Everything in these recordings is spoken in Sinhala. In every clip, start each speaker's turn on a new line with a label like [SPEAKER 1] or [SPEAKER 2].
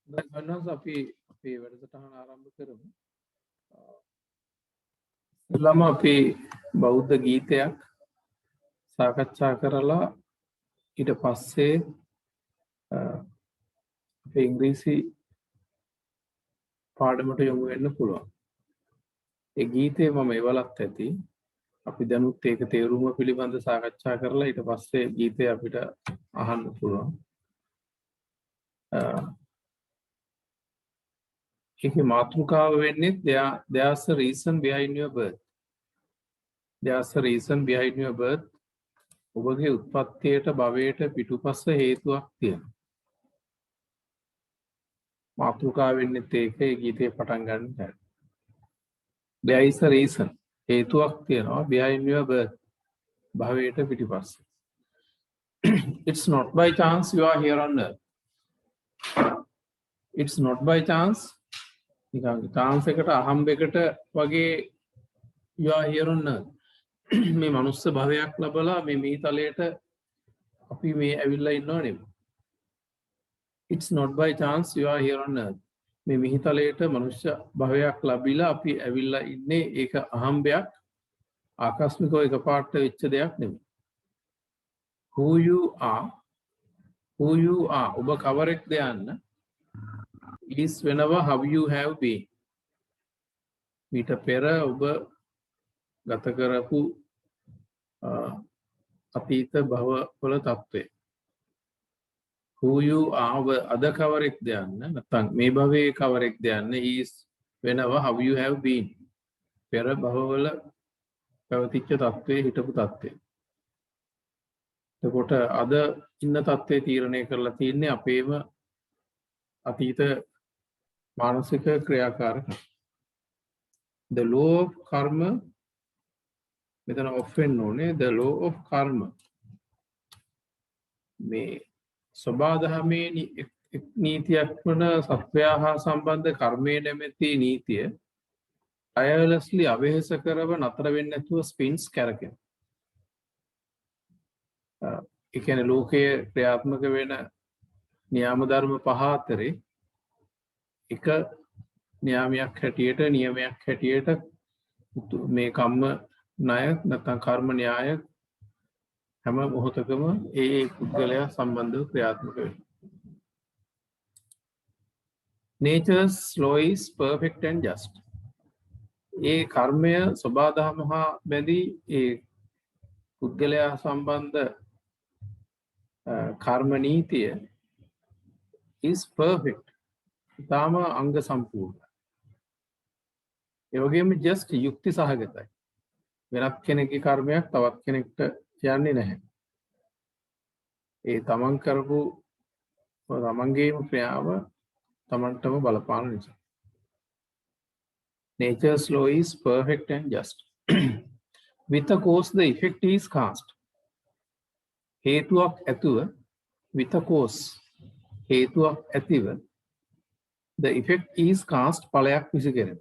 [SPEAKER 1] ගන්නස් අපි අපේ වැඩසටහන ආරම්භ කරමු. ඉස්සෙල්ලාම අපි බෞද්ධ ගීතයක් සාකච්ඡා කරලා ඊට පස්සේ අපේ ඉංග්‍රීසි පාඩමට යොමු වෙන්න පුළුවන්. ඒ ගීතය මම එවලත් ඇති. අපි දැනුත් ඒක තේරුම පිළිබඳ සාකච්ඡා කරලා ඊට පස්සේ ගීතය අපිට අහන්න පුළුවන්. ඒකේ මාතෘකාව වෙන්නේ there's a reason behind your birth. There's a reason behind your birth. ඔබගේ උත්පත්තියට භවයට පිටුපස හේතුවක් තියෙනවා. මාතෘකාව වෙන්නේ ඒකේ ගීතේ පටන් ගන්න. There is a reason. හේතුවක් තියෙනවා behind your birth. භවයට පිටුපස. It's not by chance you are here on earth. It's not by chance. නිකන් chance එකට අහම්බෙකට වගේ you are here on earth. මේ මනුස්ස භවයක් ලැබලා මේ තලයට අපි මේ ඇවිල්ලා ඉන්නව නෙමෙයි. It's not by chance you are here on earth. මේ මිහිතලයට මනුෂ්‍ය භවයක් ලැබිලා අපි ඇවිල්ලා ඉන්නේ ඒක අහම්බයක් ආකස්මිකව එකපාරට වෙච්ච දෙයක් නෙමෙයි. Who you are ඔබ කවරෙක්ද යන්න is whenever how you have been. ඊට පෙර ඔබ ගත කරපු අතීත භවවල තත්ත්වය. Who you are අද කවරෙක්ද යන්න නැත්නම් මේ භවයේ කවරෙක්ද යන්න is whenever how you have been. පෙර භවවල පැවතිච්ච තත්ත්වයේ හිටපු තත්ත්වය. එතකොට අද ඉන්න තත්ත්වයේ තීරණය කරලා තියෙන්නේ අපේම අතීත මානසික ක්‍රියාකාරකම්. The law of karma මෙතන off වෙන්න ඕනේ. The law of karma මේ සබාධමේ නීතියක් වන සත්වයා හා සම්බන්ධ කර්මයේ නැමැති නීතිය tirelessly අවේශ කරව නතර වෙන්නේ නැතුව ස්පින්ස් කරගෙන. ඒ කියන්නේ ලෝකයේ ක්‍රියාත්මක වෙන න්‍යාම ධර්ම පහ අතරේ එක න්‍යාමයක් හැටියට නියමයක් හැටියට මේ කම්ම ණය නැත්නම් කර්ම න්‍යාය හැම මොහොතකම ඒ පුද්ගලයා සම්බන්ධව ක්‍රියාත්මක වෙනවා. Nature's law is perfect and just. ඒ කර්මය සබාධම හා බැඳී ඒ පුද්ගලයා සම්බන්ධ කර්ම නීතිය is perfect. තාම අංග සම්පූර්ණ. ඒ වගේම just යුක්ති සහගතයි. වෙනත් කෙනෙකුගේ කර්මයක් තවත් කෙනෙක්ට කියන්නේ නැහැ. ඒ තමන් කරපු තමන්ගේම ක්‍රියාව තමන්ටම බලපාන නිසා. Nature's law is perfect and just. With a cause the effect is cast. හේතුවක් ඇතුව with a cause හේතුවක් ඇතිව the effect is cast ඵලයක් විසිකරන.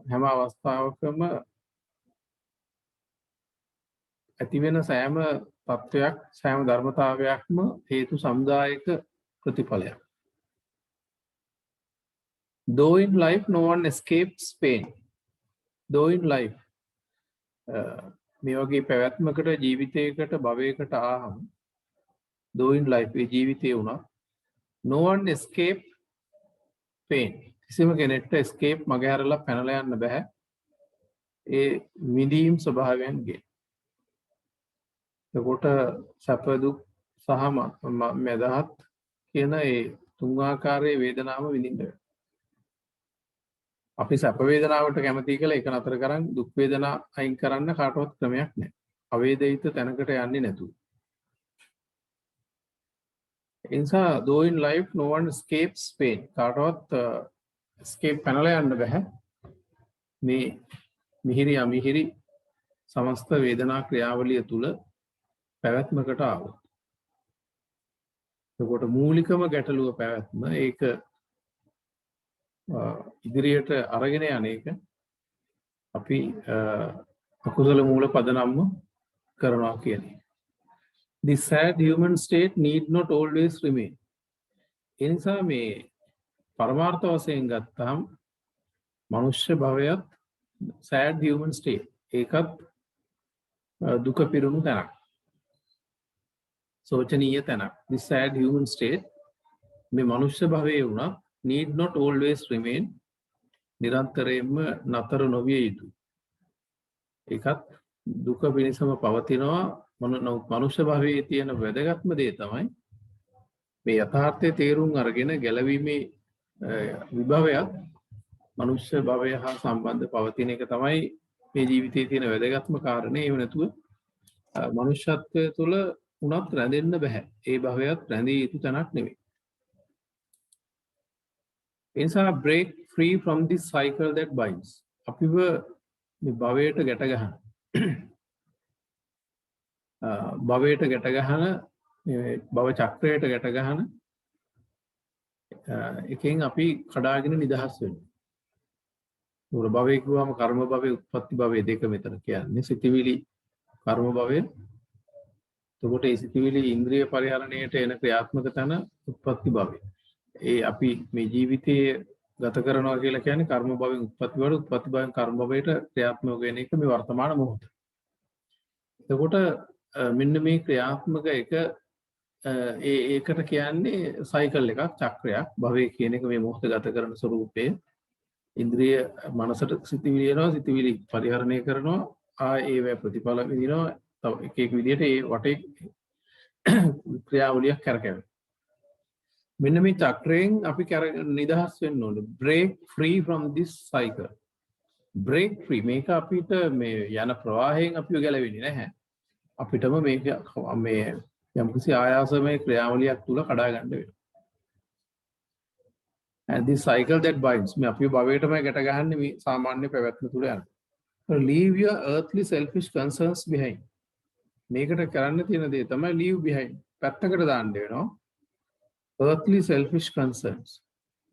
[SPEAKER 1] හැම අවස්ථාවකම ඇති වෙන සෑම තත්වයක් සෑම ධර්මතාවයක්ම හේතු සමුදායක ප්‍රතිඵලයක්. Though in life no one escapes pain. Though in life මේ වගේ පැවැත්මකට ජීවිතයකට භවයකට ආවම though in life ඒ ජීවිතේ වුණා no one escape pain. කිසිම කෙනෙක්ට escape මගහැරලා පැනලා යන්න බෑ. ඒ විඳීම් ස්වභාවයන්ගෙන්. එතකොට සැප දුක් සහ මදහත් කියන ඒ තුන් ආකාරයේ වේදනාව විඳින්න වෙනවා. අපි සැප වේදනාවට කැමති කියලා ඒක නතර කරන් දුක් වේදනා අයින් කරන්න කාටවත් ක්‍රමයක් නැහැ. අවේදිත තැනකට යන්නේ නැතුව. ඒ නිසා though in life no one escapes pain. කාටවත් escape පැනලා යන්න බෑ. මේ මිහිරි අමිහිරි සමස්ත වේදනා ක්‍රියාවලිය තුල පැවැත්මකට ආවොත්. එතකොට මූලිකම ගැටලුව පැවැත්ම ඒක ඉදිරියට අරගෙන යන එක අපි අකුසල මූල පදනම්ම කරනවා කියන්නේ. This sad human state need not always remain. ඒ නිසා මේ පරමාර්ථ වශයෙන් ගත්තාම මනුෂ්‍ය භවයත් sad human state ඒකත් දුක පිරුණු තැනක්. සෝචනීය තැනක්. This sad human state මේ මනුෂ්‍ය භවයේ වුණත් need not always remain නිරන්තරයෙන්ම නතර නොවිය යුතුයි. ඒකත් දුක පිණිසම පවතිනවා. මනුෂ්‍ය භවයේ තියෙන වැදගත්ම දේ තමයි මේ යථාර්ථයේ තේරුම් අරගෙන ගැලවීමේ විභවයක් මනුෂ්‍ය භවය හා සම්බන්ධ පවතින එක තමයි මේ ජීවිතයේ තියෙන වැදගත්ම කාරණේ. ඒව නැතුව මනුෂ්‍යත්වය තුළ උනත් රැඳෙන්න බෑ. ඒ භවයත් රැඳී යුතු තැනක් නෙවෙයි. ඒ නිසා break free from this cycle that binds. අපිව මේ භවයට ගැට ගන්න. භවයට ගැට ගන්න මේ භව චක්‍රයට ගැට ගන්න එකෙන් අපි කඩාගෙන නිදහස් වෙනවා. උර භවයේ කිව්වම කර්ම භවයේ උත්පත්ති භවයේ දෙක මෙතන කියන්නේ. සිතිවිලි කර්ම භවය. එතකොට ඒ සිතිවිලි ඉන්ද්‍රිය පරිහරණයට එන ක්‍රියාත්මක තන උත්පත්ති භවය. ඒ අපි මේ ජීවිතයේ ගත කරනවා කියලා කියන්නේ කර්ම භවයෙන් උත්පත්ති භවයට, උත්පත්ති භවයෙන් කර්ම භවයට ක්‍රියාත්මක වෙන එක මේ වර්තමාන මොහොත. එතකොට මෙන්න මේ ක්‍රියාත්මක එක ඒකට කියන්නේ සයිකල් එකක්, චක්‍රයක්. භවය කියන එක මේ මොහොත ගත කරන ස්වરૂපයේ ඉන්ද්‍රිය මනසට සිතිවිලි එනවා, සිතිවිලි පරිහරණය කරනවා, ඒවැ ප්‍රතිඵල විඳිනවා. තව එක විදිහට ඒ වටේ ක්‍රියාවලියක් කරකැවෙනවා. මෙන්න මේ චක්‍රයෙන් අපි නිදහස් වෙන්න ඕනේ. break free from this cycle. break free මේක අපිට මේ යන ප්‍රවාහයෙන් අපිව ගැලවෙන්නේ නැහැ. අපිටම මේක මේ යම්කිසි ආයාසමය ක්‍රියාවලියක් තුල කඩා ගන්න වෙනවා. and this cycle that binds මේ අපිව භවයටම ගැට ගහන්නේ මේ සාමාන්‍ය පැවැත්ම තුල යන. leave your earthly selfish concerns behind. මේකට කරන්න තියෙන දේ තමයි leave behind. පැත්තකට දාන්න වෙනවා. earthly selfish concerns.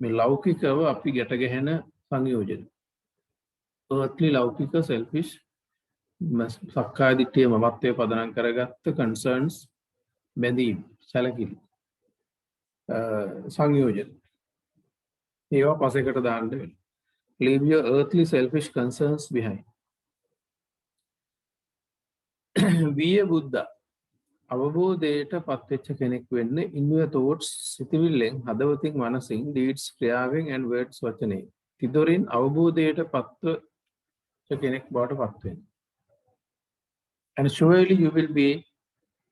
[SPEAKER 1] මේ ලෞකිකව අපි ගැට ගැහෙන සංයෝජන. earthly ලෞකික selfish සක්කාය දිට්ඨිය මමත්වයේ පදනම් කරගත්ත concerns බැඳීම් සැලකිලි සංයෝජන. ඒවා පසෙකට දාන්න වෙනවා. leave your earthly selfish concerns behind. be a Buddha. අවබෝධයට පත්වෙච්ච කෙනෙක් වෙන්න in your thoughts සිතවිල්ලෙන් හදවතින් මනසින් deeds ක්‍රියාවෙන් and words වචනේ තිදොරින් අවබෝධයට පත්වෙච්ච කෙනෙක් බවට පත් වෙන්න. and surely you will be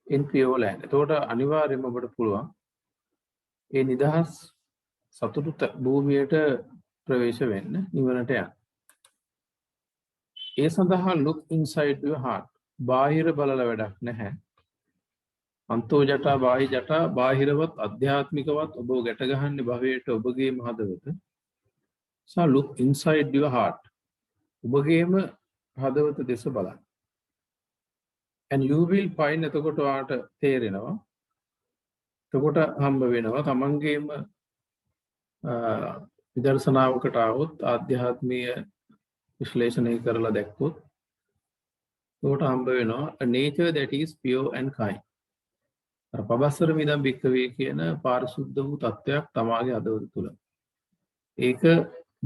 [SPEAKER 1] in pure land. එතකොට අනිවාර්යයෙන්ම ඔබට පුළුවන් ඒ නිදහස් සතුටු භූමියට ප්‍රවේශ වෙන්න, නිවනට යන්න. ඒ සඳහා look inside your heart. බාහිර බලලා වැඩක් නැහැ. අන්තෝ ජටා බාහි ජටා බාහිරවත් අධ්‍යාත්මිකවත් ඔබ ගැට ගහන්නේ භවයට ඔබගේම හදවත. So look inside your heart. ඔබගේම හදවත දෙස බලන්න. and you will find එතකොට ඔයාට තේරෙනවා. එතකොට හම්බ වෙනවා තමන්ගේම විදර්ශනාවකට આવොත් ආධ්‍යාත්මීය විශ්ලේෂණය කරලා දැක්කොත් එතකොට හම්බ වෙනවා a nature that is pure and kind. අර පබස්සර මිදම් බික්කවේ කියන පාරිශුද්ධ වූ තත්වයක් තමාගේ හදවත තුළ. ඒක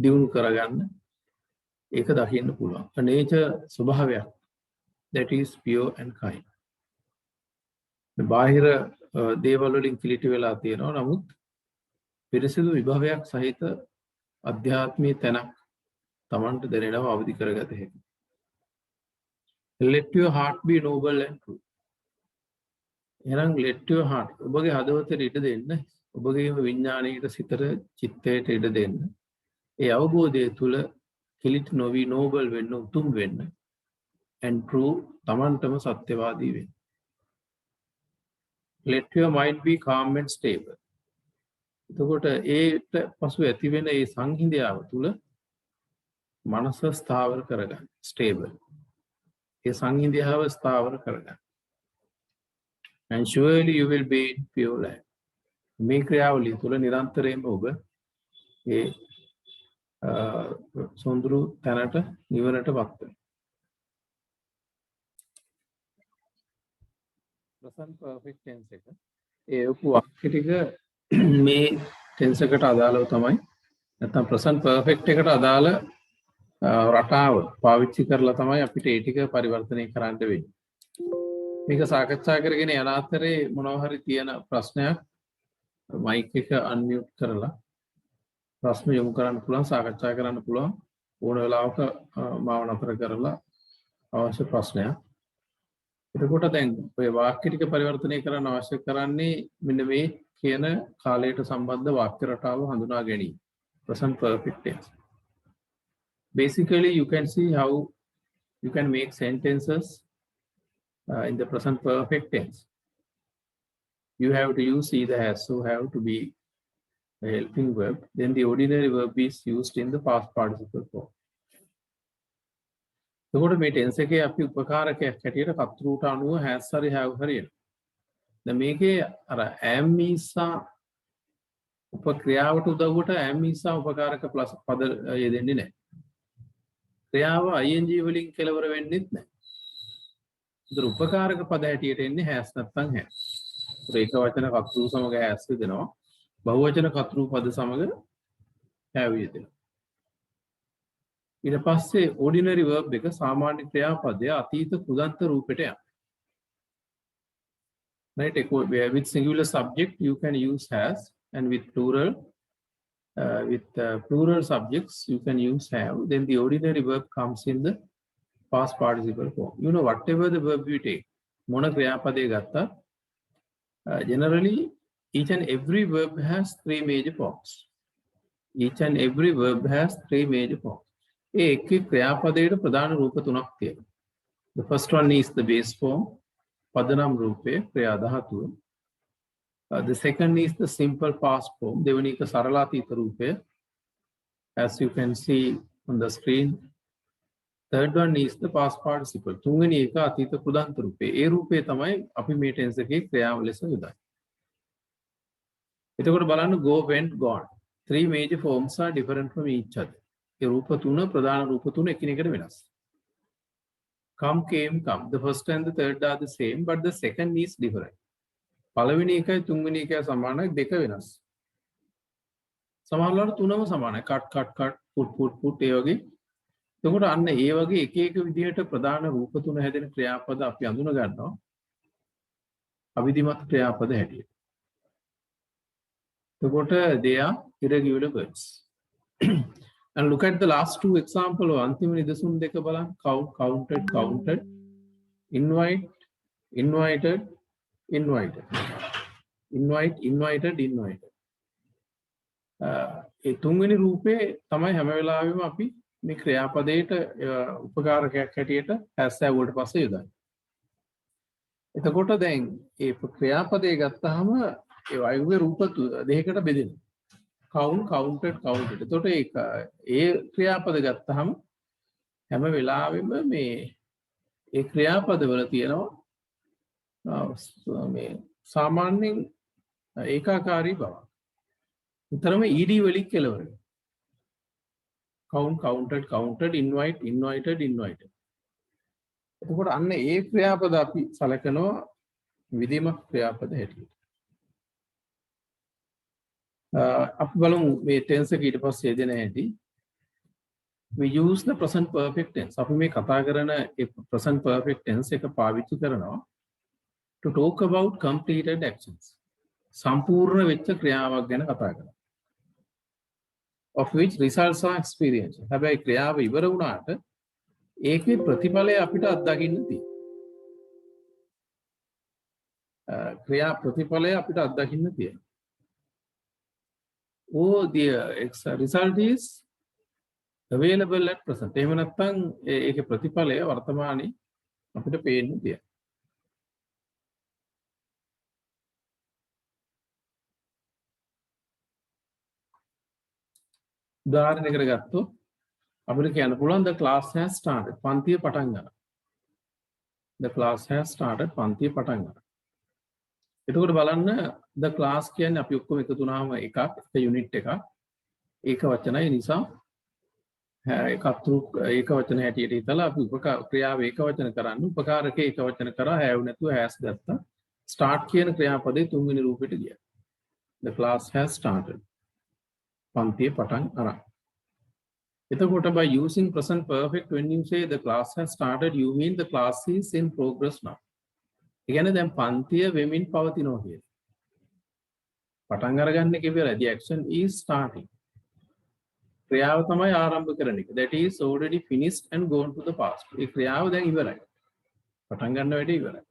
[SPEAKER 1] දියුණු කරගන්න, ඒක දකින්න පුළුවන්. a nature ස්වභාවයක් that is pure and kind. බාහිර දේවල් වලින් කිලිටි වෙලා තියෙනවා. නමුත් පිරිසිදු විභවයක් සහිත අධ්‍යාත්මීය තැනක් තමන්ට දැනෙනවා, අවදි කරගත හැකි. let your heart be noble and true. එහෙනම් let your heart ඔබගේ හදවතට ඉඩ දෙන්න, ඔබගේම විඥාණයට, සිතට, චිත්තයට ඉඩ දෙන්න. ඒ අවබෝධය තුල කිලිටි නොවි noble වෙන්න, උතුම් වෙන්න and true තමන්ටම සත්‍යවාදී වෙන්න. let your mind be calm and stable. එතකොට ඒට පසු ඇති වෙන ඒ සංහිඳියාව තුල මනස ස්ථාවර කරගන්න, stable. ඒ සංහිඳියාව ස්ථාවර කරගන්න. and surely you will be in pure land. මේ ක්‍රියාවලිය තුල නිරන්තරයෙන්ම ඔබ ඒ සොඳුරු තැනට නිවනට වත් වෙනවා. present perfect tense එක ඒ උප වාක්‍ය ටික මේ ටෙන්ස් එකට අදාළව තමයි නැත්නම් ප්‍රසන්ට් පර්ෆෙක්ට් එකට අදාළ රටාව පාවිච්චි කරලා තමයි අපිට ඒ ටික පරිවර්තනය කරන්න වෙන්නේ. මේක සාකච්ඡා කරගෙන යන අතරේ මොනවා හරි තියෙන ප්‍රශ්නයක් මයික් එක අන්මියුට් කරලා ප්‍රශ්න යොමු කරන්න පුළුවන්, සාකච්ඡා කරන්න පුළුවන්. ඕන වෙලාවක මාව නතර කරලා අවශ්‍ය ප්‍රශ්නයක්. එතකොට දැන් ඔය වාක්‍ය ටික පරිවර්තනය කරන්න අවශ්‍ය කරන්නේ මෙන්න මේ කියන කාලයට සම්බන්ධ වාක්‍ය රටාව හඳුනා ගැනීම. Present perfect tense. Basically, you can see how you can make sentences in the present perfect tense. You have to use either has, so have to be a helping verb. Then the ordinary verb is used in the past participle form. එතකොට මේ ටෙන්ස් එකේ අපි උපකාරකයක් හැටියට කතරුට අනුව has හරි have හරියට. දැන් මේකේ අර am isa උපක්‍රියාවට උදව්වට am isa උපකාරක ප්ලස් පද යෙදෙන්නේ නැහැ. ක්‍රියාව ing වලින් කෙලවර වෙන්නෙත් නැහැ. ඒතර උපකාරක පද හැටියට එන්නේ has නැත්නම් have. ඒක වචන කතරු සමග has දෙනවා. බහුවචන කතරු පද සමග have යෙදෙනවා. ඊට පස්සේ ordinary verb එක සාමාන්‍ය ක්‍රියාපදය අතීත කෘදන්ත රූපෙට යනවා. Right? With singular subject you can use has, and with plural subjects you can use have. Then the ordinary verb comes in the past participle form. You know, whatever the verb you take, මොන ක්‍රියාපදය ගත්තා, generally each and every verb has three major forms. Each and every verb has three major forms. ඒ එක් ක්‍රියාපදයට ප්‍රධාන රූප තුනක් තියෙනවා. The first one is the base form, පදනම් රූපය, ක්‍රියා ධාතුව. The second is the simple past form, දෙවෙනි එක සරලාතීත රූපය, as you can see on the screen. Third one is the past participle, තුන්වෙනි එක අතීත කෘදන්ත රූපය. ඒ රූපය තමයි අපි මේ ටෙන්ස් එකේ ක්‍රියාව ලෙස යොදන්නේ. එතකොට බලන්න go, went, gone. Three major forms are different from each other. ඒ රූප තුන, ප්‍රධාන රූප තුන එකිනෙකට වෙනස්. Come, came, come. The first and the third are the same, but the second is different. පළවෙනි එකයි තුන්වෙනි එකයි සමානයි, දෙක වෙනස්. සමහරවල් තුනම සමානයි. cut, cut, cut, put, put, put ඒ වගේ. එතකොට අන්න ඒ වගේ එක එක විදිහට ප්‍රධාන රූප තුන හැදෙන ක්‍රියාපද අපි අඳුන ගන්නවා. අවිධිමත් ක්‍රියාපද හැටියට. එතකොට they are irregular verbs. And look at the last two examples. අන්තිම නිදසුන් දෙක බලන්න. Count, counted, counted. Invite, invited, invited. Invite, invited, invited. ඒ තුන්වෙනි රූපේ තමයි හැම වෙලාවෙම අපි මේ ක්‍රියාපදයට උපකාරකයක් හැටියට has have වලට පස්සේ යොදන්නේ. එතකොට දැන් ඒ ක්‍රියාපදය ගත්තාම ඒ වගේ රූප දෙකකට බෙදෙනවා. count, counted, counted. එතකොට ඒ ක්‍රියාපද ගත්තාම හැම වෙලාවෙම මේ ඒ ක්‍රියාපදවල තියෙනවා මේ සාමාන්‍යයෙන් ඒකාකාරී බව. උතරම ed වලින් කෙලවර. count, counted, counted, invite, invited, invited. එතකොට අන්න ඒ ක්‍රියාපද අපි සලකනවා විධිමත් ක්‍රියාපද හැටියට. අපි බලමු මේ ටෙන්ස් එක ඊට පස්සේ දෙන හැටි. We use the present perfect tense. අපි මේ කතා කරන ඒ present perfect tense එක පාවිච්චි කරනවා to talk about completed actions. සම්පූර්ණ වෙච්ච ක්‍රියාවක් ගැන කතා කරනවා. Of which results are experienced. හැබැයි ක්‍රියාව ඉවර වුණාට ඒකේ ප්‍රතිඵලය අපිට අත්දකින්න තියෙනවා. ක්‍රියා ප්‍රතිඵලය අපිට අත්දකින්න තියෙනවා. Oh, the result is available at present. එහෙම නැත්නම් ඒකේ ප්‍රතිඵලය වර්තමානයේ අපිට පේන්න තියෙනවා. උදාහරණයකට ගත්තොත් අපිට කියන්න පුළුවන් the class has started. පන්තිය පටන් ගන්නවා. The class has started. පන්තිය පටන් ගන්නවා. එතකොට බලන්න the class කියන්නේ අපි ඔක්කොම එකතු වුණාම එකක්, එක යුනිට් එකක්. ඒක වචනයි නිසා ඒක වචන හැටියට හිතලා අපි ක්‍රියාව ඒක වචන කරන්න උපකාරකේ ඒක වචන කරා have නැතුව has ගත්තා. start කියන ක්‍රියාපදේ තුන්වෙනි රූපෙට ගියා. The class has started. පන්තිය පටන් අරන්. එතකොට by using present perfect when you say the class has started you mean the class is in progress now. ඒ කියන්නේ දැන් පන්තිය වෙමින් පවතිනවා කියන්නේ. පටන් අරගන්න කිව්වලා the action is starting. ක්‍රියාව තමයි ආරම්භ කරන එක. That is already finished and gone to the past. ඒ ක්‍රියාව දැන් ඉවරයි. පටන් ගන්න වැඩේ ඉවරයි.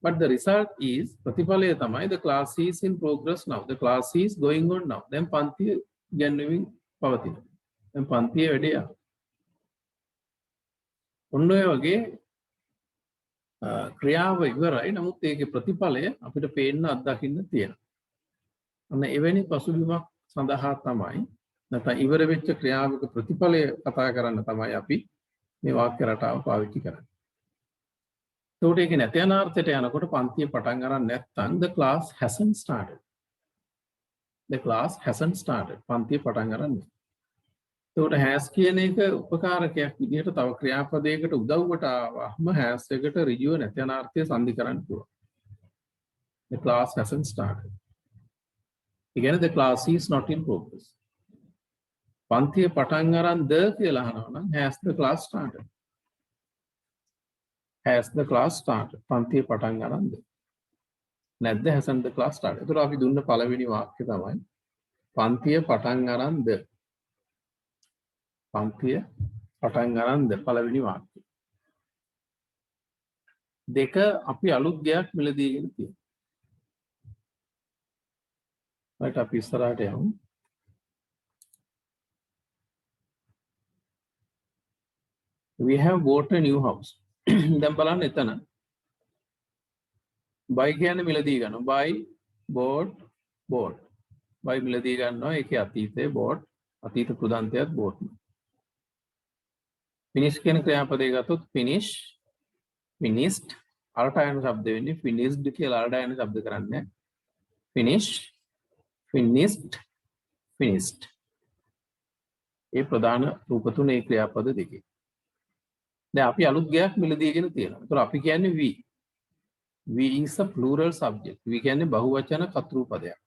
[SPEAKER 1] But the result is ප්‍රතිඵලය තමයි the class is in progress now. The class is going on now. දැන් පන්තිය ඉගෙනීමෙන් පවතිනවා. දැන් පන්තියේ වැඩේ යනවා. ඔන්න ඔය වගේ ක්‍රියාව ඉවරයි. නමුත් ඒකේ ප්‍රතිඵලය අපිට පේන්න අත්දකින්න තියෙනවා. අන්න එවැනි පසුබිමක් සඳහා තමයි නැත්නම් ඉවර වෙච්ච ක්‍රියාවක ප්‍රතිඵලය කතා කරන්න තමයි අපි මේ වාක්‍ය රටාව පාවිච්චි කරන්නේ. ඒකට ඒක නැත යන අර්ථයට යනකොට පන්තිය පටන් ගන්න නැත්නම් the class hasn't started. The class hasn't started. පන්තිය පටන් ගන්න. ඒකට has කියන එක උපකාරකයක් විදිහට තව ක්‍රියාපදයකට උදව්වට ආවම has එකට ඍජුව නැත යන අර්ථය සන්ධි කරන්න පුළුවන්. The class hasn't started. Again, the class is not in progress. පන්තිය පටන් අරන් ද කියලා අහනවා නම් has the class started. Has the class started? පන්තිය පටන් අරන්ද? නැද්ද hasn't the class started? ඒතර අපි දුන්න පළවෙනි වාක්‍යය තමයි පන්තිය පටන් අරන්ද? පන්තිය පටන් අරන්ද පළවෙනි වාක්‍යය. දෙක අපි අලුත් දෙයක් මිලදීගෙන තියෙනවා. right අපි ඉස්සරහට යමු. We have bought a new house. දැන් බලන්න එතන buy කියන්නේ මිලදී ගන්නවා. buy bought bought. buy මිලදී ගන්නවා. ඒකේ අතීතේ bought අතීත කෘදාන්තයත් bought. finish කියන ක්‍රියාපදේ ගත්තොත් finish finished අරටයන શબ્ද වෙන්නේ finished කියලා අරටයන શબ્ද කරන්නේ. finish finished finished. ඒ ප්‍රධාන රූප තුනේ ක්‍රියාපද දෙකේ. දැන් අපි අලුත් ගයක් මිලදීගෙන තියෙනවා. ඒතර අපි කියන්නේ we. We is a plural subject. we කියන්නේ බහුවචන කතෘ පදයක්.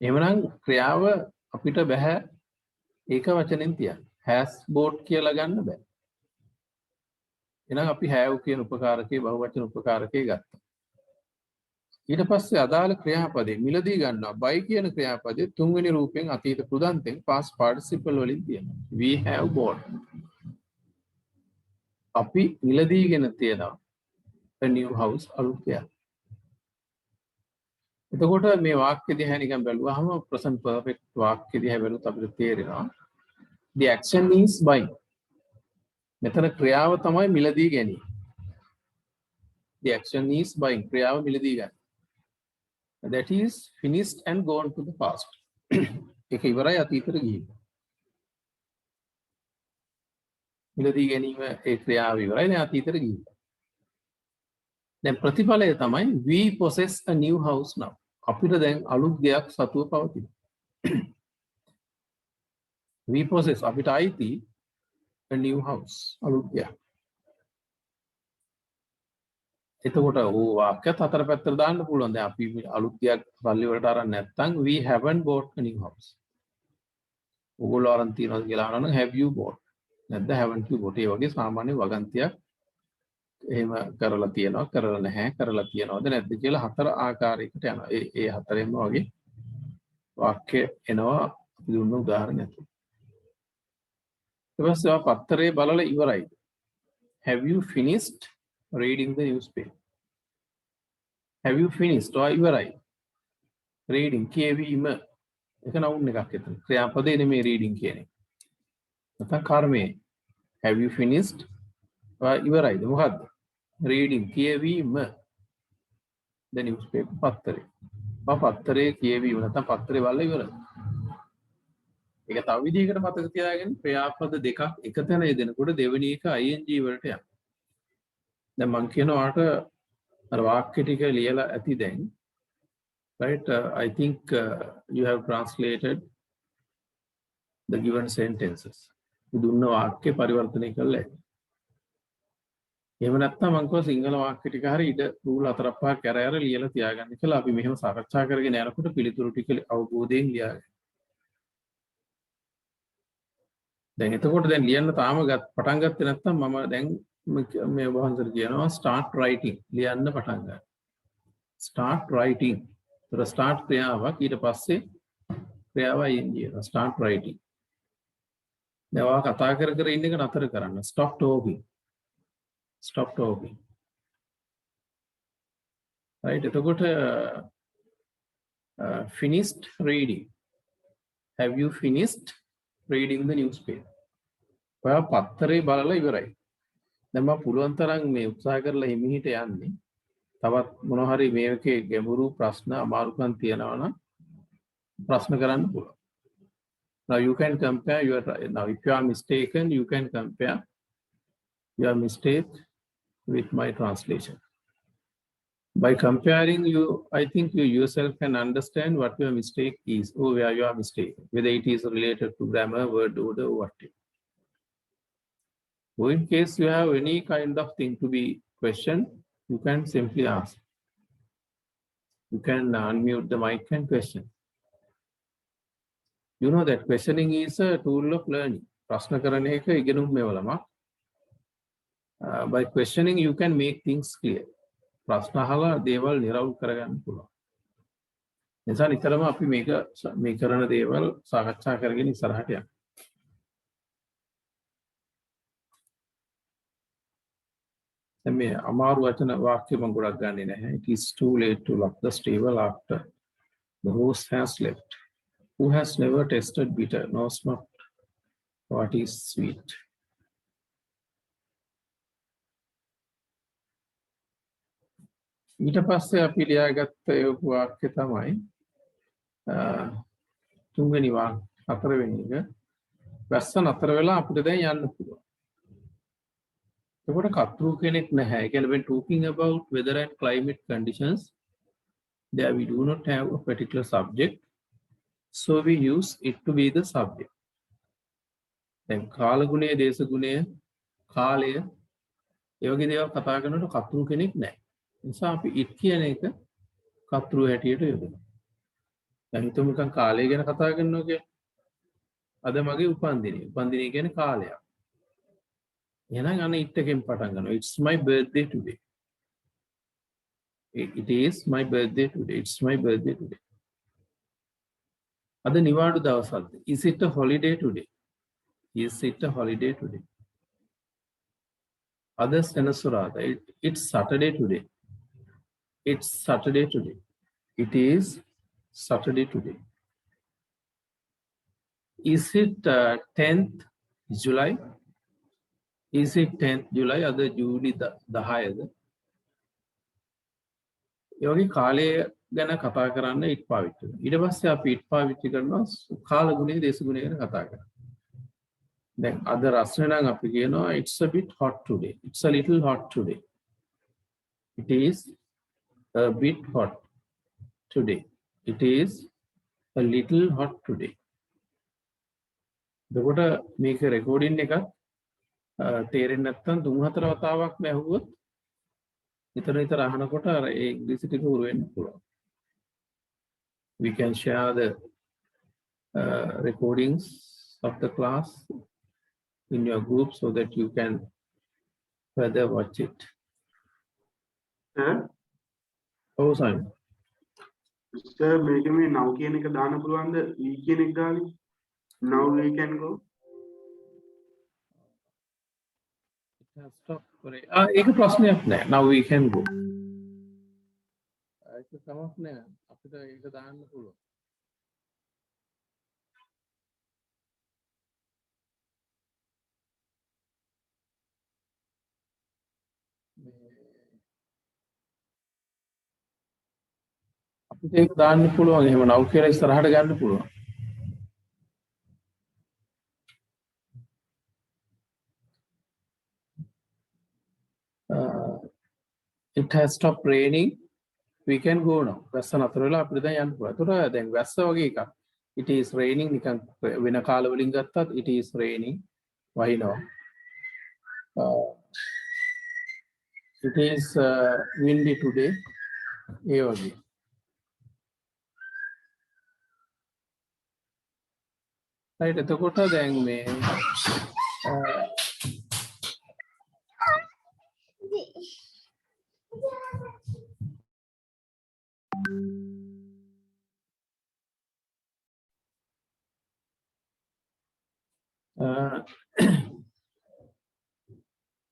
[SPEAKER 1] එහෙමනම් ක්‍රියාව අපිට බෑ ඒක වචනෙන් තියන්න. has bought කියලා ගන්න බෑ. එහෙනම් අපි have කියන උපකාරකේ බහුවචන උපකාරකේ ගත්තා. ඊට පස්සේ අදාළ ක්‍රියාපදේ මිලදී ගන්නවා. buy කියන ක්‍රියාපදේ තුන්වෙනි රූපෙන් අතීත කෘදාන්තෙන් past participle වලින් තියෙනවා. we have bought. අපි මිලදීගෙන තියෙනවා a new house අලුත් දෙයක්. එතකොට මේ වාක්‍ය දිහා නිකන් බැලුවාම present perfect වාක්‍ය දිහා බැලුවොත් අපිට තේරෙනවා the action is buying. මෙතන ක්‍රියාව තමයි මිලදී ගැනීම. the action is buying ක්‍රියාව මිලදී ගන්න. that is finished and gone to the past. ඒක ඉවරයි අතීතයට ගිහින්. මිලදී ගැනීම ඒ ක්‍රියාව ඉවරයි නේ අතීතයට ගිහින්. දැන් ප්‍රතිඵලය තමයි we possess a new house now. අපිට දැන් අලුත් දෙයක් සතුව පවතිනවා. we possess අපිට අයිති a new house අලුත් දෙයක්. එතකොට ඕ වාක්‍යත් හතර පැත්තට දාන්න පුළුවන්. දැන් අපි අලුත් දෙයක් පල්ලි වලට අරන් නැත්නම් we haven't bought a new house. ඕගොල්ලෝ අරන් තියනවාද කියලා අහනවා නම් have you bought? නැත්නම් haven't you bought? ඒ වගේ සාමාන්‍ය වගන්තියක් එහෙම කරලා තියනවා කරලා නැහැ කරලා තියනවද නැද්ද කියලා හතර ආකාරයකට යනවා. ඒ හතරෙන්ම වගේ වාක්‍ය එනවා අපි දුන්න උදාහරණයක්. ඊට පස්සේ ආ පත්තරේ බලලා ඉවරයි. Have you finished reading the newspaper? Have you finished? ඔය ඉවරයි. reading කියවීම එක නවුන් එකක් එතන. ක්‍රියාපදේ නෙමෙයි reading කියන්නේ. නැත්නම් කර්මය. Have you finished? ඔය ඉවරයිද මොකද්ද? reading කියවීම. the newspaper පත්තරේ. පත්තරේ කියවීම නැත්නම් පත්තරේ බලලා ඉවරයි. ඒක තව විදිහකට මතක තියාගන්න ක්‍රියාපද දෙකක් එකතැන යෙදෙනකොට දෙවෙනි එක ing වලට යනවා. දැන් මම කියනවාට අර වාක්‍ය ටික ලියලා ඇති දැන්. right I think you have translated the given sentences. දුන්න වාක්‍ය පරිවර්තනය කළා. එහෙම නැත්නම් මම කිව්වා සිංහල වාක්‍ය ටික හරි ඉඩ රූල් 4-5 කැරෑර ලියලා තියාගන්න කියලා අපි මෙහෙම සාකච්ඡා කරගෙන යනකොට පිළිතුරු ටික අවබෝධයෙන් ලියාගන්න. දැන් එතකොට දැන් ලියන්න තාම පටන් ගත්තේ නැත්නම් මම දැන් මේ වහන්සර කියනවා start writing ලියන්න පටන් ගන්න. start writing. ඒතර start ක්‍රියාවක් ඊට පස්සේ ක්‍රියාවයි එන්නේ start writing. දැන් ඔයා කතා කර කර ඉන්න එක නතර කරන්න. stop talking. stop talking. right එතකොට finished reading. Have you finished reading the newspaper? ඔයා පත්තරේ බලලා ඉවරයි. දැන් මම පුළුවන් තරම් මේ උත්සාහ කරලා හිමිහිට යන්නේ. තවත් මොන හරි මේකේ ගැඹුරු ප්‍රශ්න අමාරුකම් තියනවා නම් ප්‍රශ්න කරන්න පුළුවන්. Now you can compare your now if you are mistaken you can compare your mistake with my translation. By comparing you, I think you yourself can understand what your mistake is or where you are mistaken, whether it is related to grammar, word order, or whatever. So in case you have any kind of thing to be questioned, you can simply ask. You can unmute the mic and question. You know that questioning is a tool of learning. ප්‍රශ්න කරන එක ඉගෙනුම් මෙවලමක්. By questioning you can make things clear. ප්‍රශ්න අහලා දේවල් නිරවුල් කරගන්න පුළුවන්. නිසා නිතරම අපි මේ කරන දේවල් සාකච්ඡා කරගෙන ඉස්සරහට යන්න. දැන් මේ අමාරු වචන වාක්‍ය මම ගොඩක් ගන්නෙ නැහැ. It is too late to lock the stable after the horse has left. Who has never tasted bitter knows not what is sweet. ඊට පස්සේ අපි ලියාගත්ත වාක්‍ය තමයි තුන්වෙනි වාක්‍ය හතරවෙනි එක. වැස්ස නතර වෙලා අපිට දැන් යන්න පුළුවන්. එතකොට කතෘ කෙනෙක් නැහැ. ඒ කියන්නේ when talking about weather and climate conditions there we do not have a particular subject, so we use it to be the subject. දැන් කාල ගුණය, දේශ ගුණය, කාලය ඒ වගේ දේවල් කතා කරනකොට කතෘ කෙනෙක් නැහැ. නිසා අපි it කියන එක කතෘ හැටියට යොදනවා. දැන් හිතමු නිකන් කාලය ගැන කතා කරනවා කියලා. අද මගේ උපන්දිනය. උපන්දිනය කියන්නේ කාලයක්. එහෙනම් අන්න it එකෙන් පටන් ගන්නවා. It's my birthday today. It is my birthday today. It's my birthday today. අද නිවාඩු දවසක්ද? Is it a holiday today? Is it a holiday today? අද සෙනසුරාදා. It's Saturday today. It's Saturday today. It is Saturday today. Is it 10th July? Is it 10th July? අද ජූලි 10ද? ඒ වගේ කාලය ගැන කතා කරන්න it පාවිච්චි කරනවා. ඊට පස්සේ අපි it පාවිච්චි කරනවා කාල ගුණය, දේශ ගුණය ගැන කතා කරනවා. දැන් අද රස්නේ නම් අපි කියනවා it's a bit hot today. It's a little hot today. It is a bit hot today. It is a little hot today. එතකොට මේක රෙකෝඩින් එකක් තේරෙන්නේ නැත්නම් 3-4 වතාවක් ඇහුවොත් නිතර අහනකොට අර ඒ ඉංග්‍රීසි ටික උරු වෙන්න පුළුවන්. We can share the recordings of the class in your group so that you can further watch it. Oh, sorry.
[SPEAKER 2] Sir, මේක මේ now කියන එක දාන්න පුළුවන්ද? we කියන එක දාන්නේ? Now we can go.
[SPEAKER 1] Stop. ඒක ප්‍රශ්නයක් නෑ. Now we can go. ඒක තමක් නෑ. අපිට ඒක දාන්න පුළුවන්. අපිට ඒක දාන්න පුළුවන්. එහෙම now කියලා ඉස්සරහට ගන්න පුළුවන්. It has stopped raining. We can go now. වැස්ස නතර වෙලා අපිට දැන් යන්න පුළුවන්. ඒතකොට දැන් වැස්ස වගේ එකක්. It is raining නිකන් වෙන කාල වලින් ගත්තත් it is raining වහිනවා. it is windy today. ඒ වගේ. right එතකොට දැන් මේ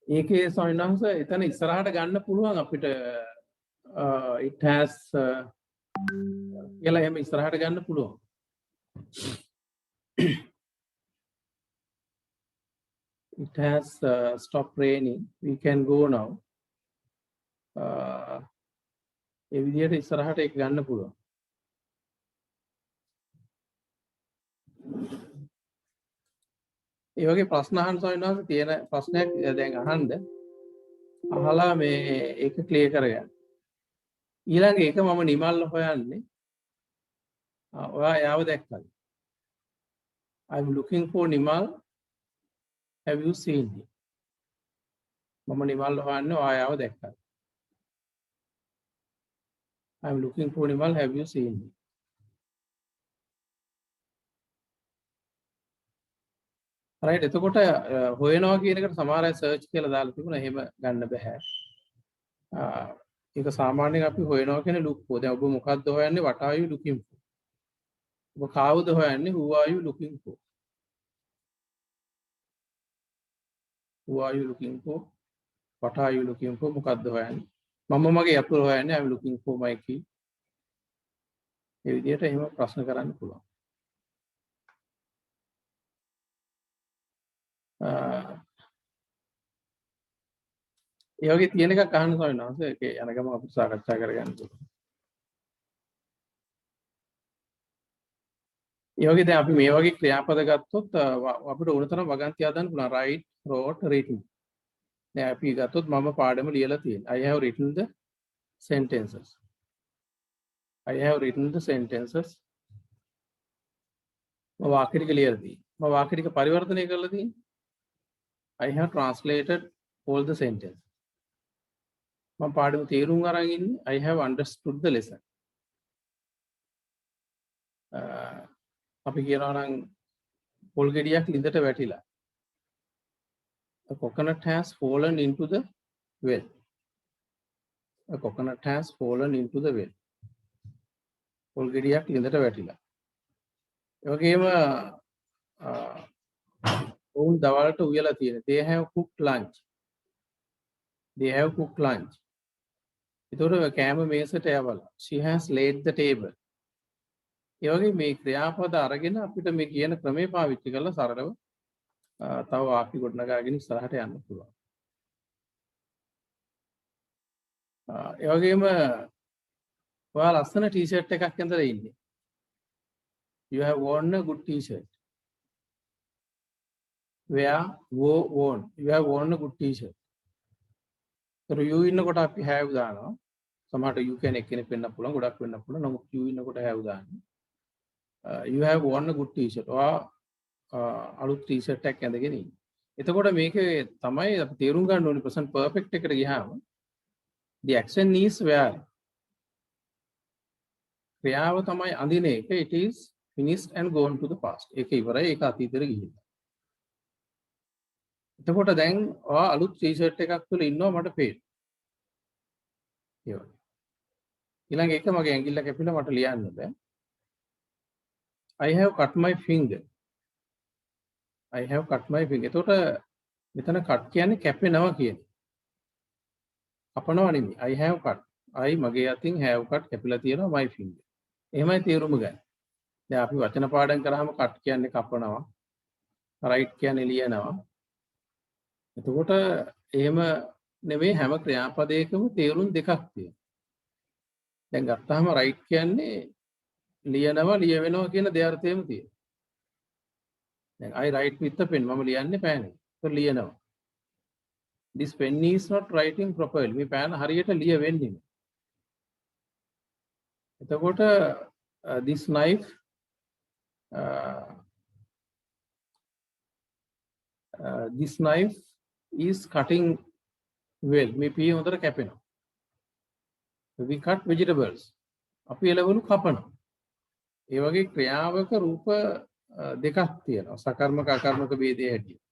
[SPEAKER 1] ඒකේ සොයිනන්ස එතන ඉස්සරහට ගන්න පුළුවන් අපිට it has කියලා එහෙම ඉස්සරහට ගන්න පුළුවන්. It has stopped raining. We can go now. ඒ විදිහට ඉස්සරහට ඒක ගන්න පුළුවන්. ඒ වගේ ප්‍රශ්න අහන්න සොයනවා තියෙන ප්‍රශ්නයක් දැන් අහන්න. අහලා මේ ඒක ක්ලියර් කරගන්න. ඊළඟ එක මම නිමල් හොයන්නේ. ඔයා යාව දැක්කද? I'm looking for Nimal. Have you seen him? මම නිමල් හොයන්නේ ඔයා යාව දැක්කද? I'm looking for Nimal. Have you seen him? right එතකොට හොයනවා කියන එකට සමහර අය සර්ච් කියලා දාලා තිබුණා. එහෙම ගන්න බෑ. ඒක සාමාන්‍යයෙන් අපි හොයනවා කියන්නේ look for. දැන් ඔබ මොකක්ද හොයන්නේ? What are you looking for? ඔබ කවුද හොයන්නේ? Who are you looking for? Who are you looking for? What are you looking for? මොකක්ද හොයන්නේ? මම මගේ අතුල හොයන්නේ I'm looking for my key. ඒ විදිහට එහෙම ප්‍රශ්න කරන්න පුළුවන්. ඒ වගේ තියෙන එකක් අහන්න ස්වාමීන් වහන්සේ. ඒකේ යන ගම අපිට සාකච්ඡා කරගන්න පුළුවන්. ඒ වගේ දැන් අපි මේ වගේ ක්‍රියාපද ගත්තොත් අපිට ඕන තරම් වගන්ති හදන්න පුළුවන්. write, wrote, written. දැන් අපි ගත්තොත් මම පාඩම ලියලා තියෙනවා. I have written the sentences. I have written the sentences. මම වාක්‍ය ටික ලියලා තියෙනවා. මම වාක්‍ය ටික පරිවර්තනය කරලා තියෙනවා. I have translated all the sentences. මම පාඩම තේරුම් අරන් ඉන්නේ. I have understood the lesson. අපි කියනවා නම් පොල් ගෙඩියක් ලිඳට වැටිලා. A coconut has fallen into the well. A coconut has fallen into the well. පොල් ගෙඩියක් ලිඳට වැටිලා. ඒ වගේම ඔවුන් දවල්ට උයලා තියෙනවා. They have cooked lunch. They have cooked lunch. ඒතකොට කෑම මේසට යවලා. She has laid the table. ඒ වගේ මේ ක්‍රියාපද අරගෙන අපිට මේ කියන ක්‍රමේ පාවිච්චි කරලා සරලව තව වාක්‍ය ගොඩනගාගෙන ඉස්සරහට යන්න පුළුවන්. ඒ වගේම ඔයා ලස්සන ටී-ෂර්ට් එකක් ඇඳලා ඉන්නේ. You have worn a good t-shirt. Where worn? You have worn a good t-shirt. So you ඉන්නකොට අපි have දානවා. සමහරට you කෙනෙක් වෙන්න පුළුවන්, ගොඩක් වෙන්න පුළුවන්. නමුත් you ඉන්නකොට have දානවා. You have worn a good t-shirt. ඔයා අලුත් t-shirt එකක් ඇඳගෙන ඉන්නේ. එතකොට මේකේ තමයි අපි තේරුම් ගන්න ඕනේ present perfect එකට ගියාම the action is where. ක්‍රියාව තමයි අඳින එක. It is finished and gone to the past. ඒක ඉවරයි. ඒක අතීතෙට ගිහිල්ලා. එතකොට දැන් ඔයා අලුත් t-shirt එකක් තුල ඉන්නවා මට පේනවා. ඒ වගේ. ඊළඟ එක මගේ ඇඟිල්ල කැපිලා මට ලියන්න බෑ. I have cut my finger. I have cut my finger. එතකොට මෙතන cut කියන්නේ කැපෙනවා කියන්නේ. කපනවා නෙමෙයි. I have cut. I මගේ අතින් have cut කැපිලා තියෙනවා my finger. එහෙමයි තේරුම ගන්න. දැන් අපි වචන පාඩම් කරාම cut කියන්නේ කපනවා. write කියන්නේ ලියනවා. එතකොට එහෙම නෙමෙයි හැම ක්‍රියාපදයකම තේරුම් දෙකක් තියෙනවා. දැන් ගත්තාම write කියන්නේ ලියනවා ලියවෙනවා කියන දෙයර්ථයම තියෙනවා. දැන් I write with a pen. මම ලියන්නේ පෑනෙන්. ඒක ලියනවා. This pen is not writing properly. මේ පෑන හරියට ලියවෙන්නේ නෑ. එතකොට this knife this knife is cutting well මේ පී හොඳට කැපෙනවා. we cut vegetables. අපි එළවලු කපනවා. ඒ වගේ ක්‍රියාවක රූප දෙකක් තියෙනවා. සකර්මක අකර්මක ભેදයේ හැටියට.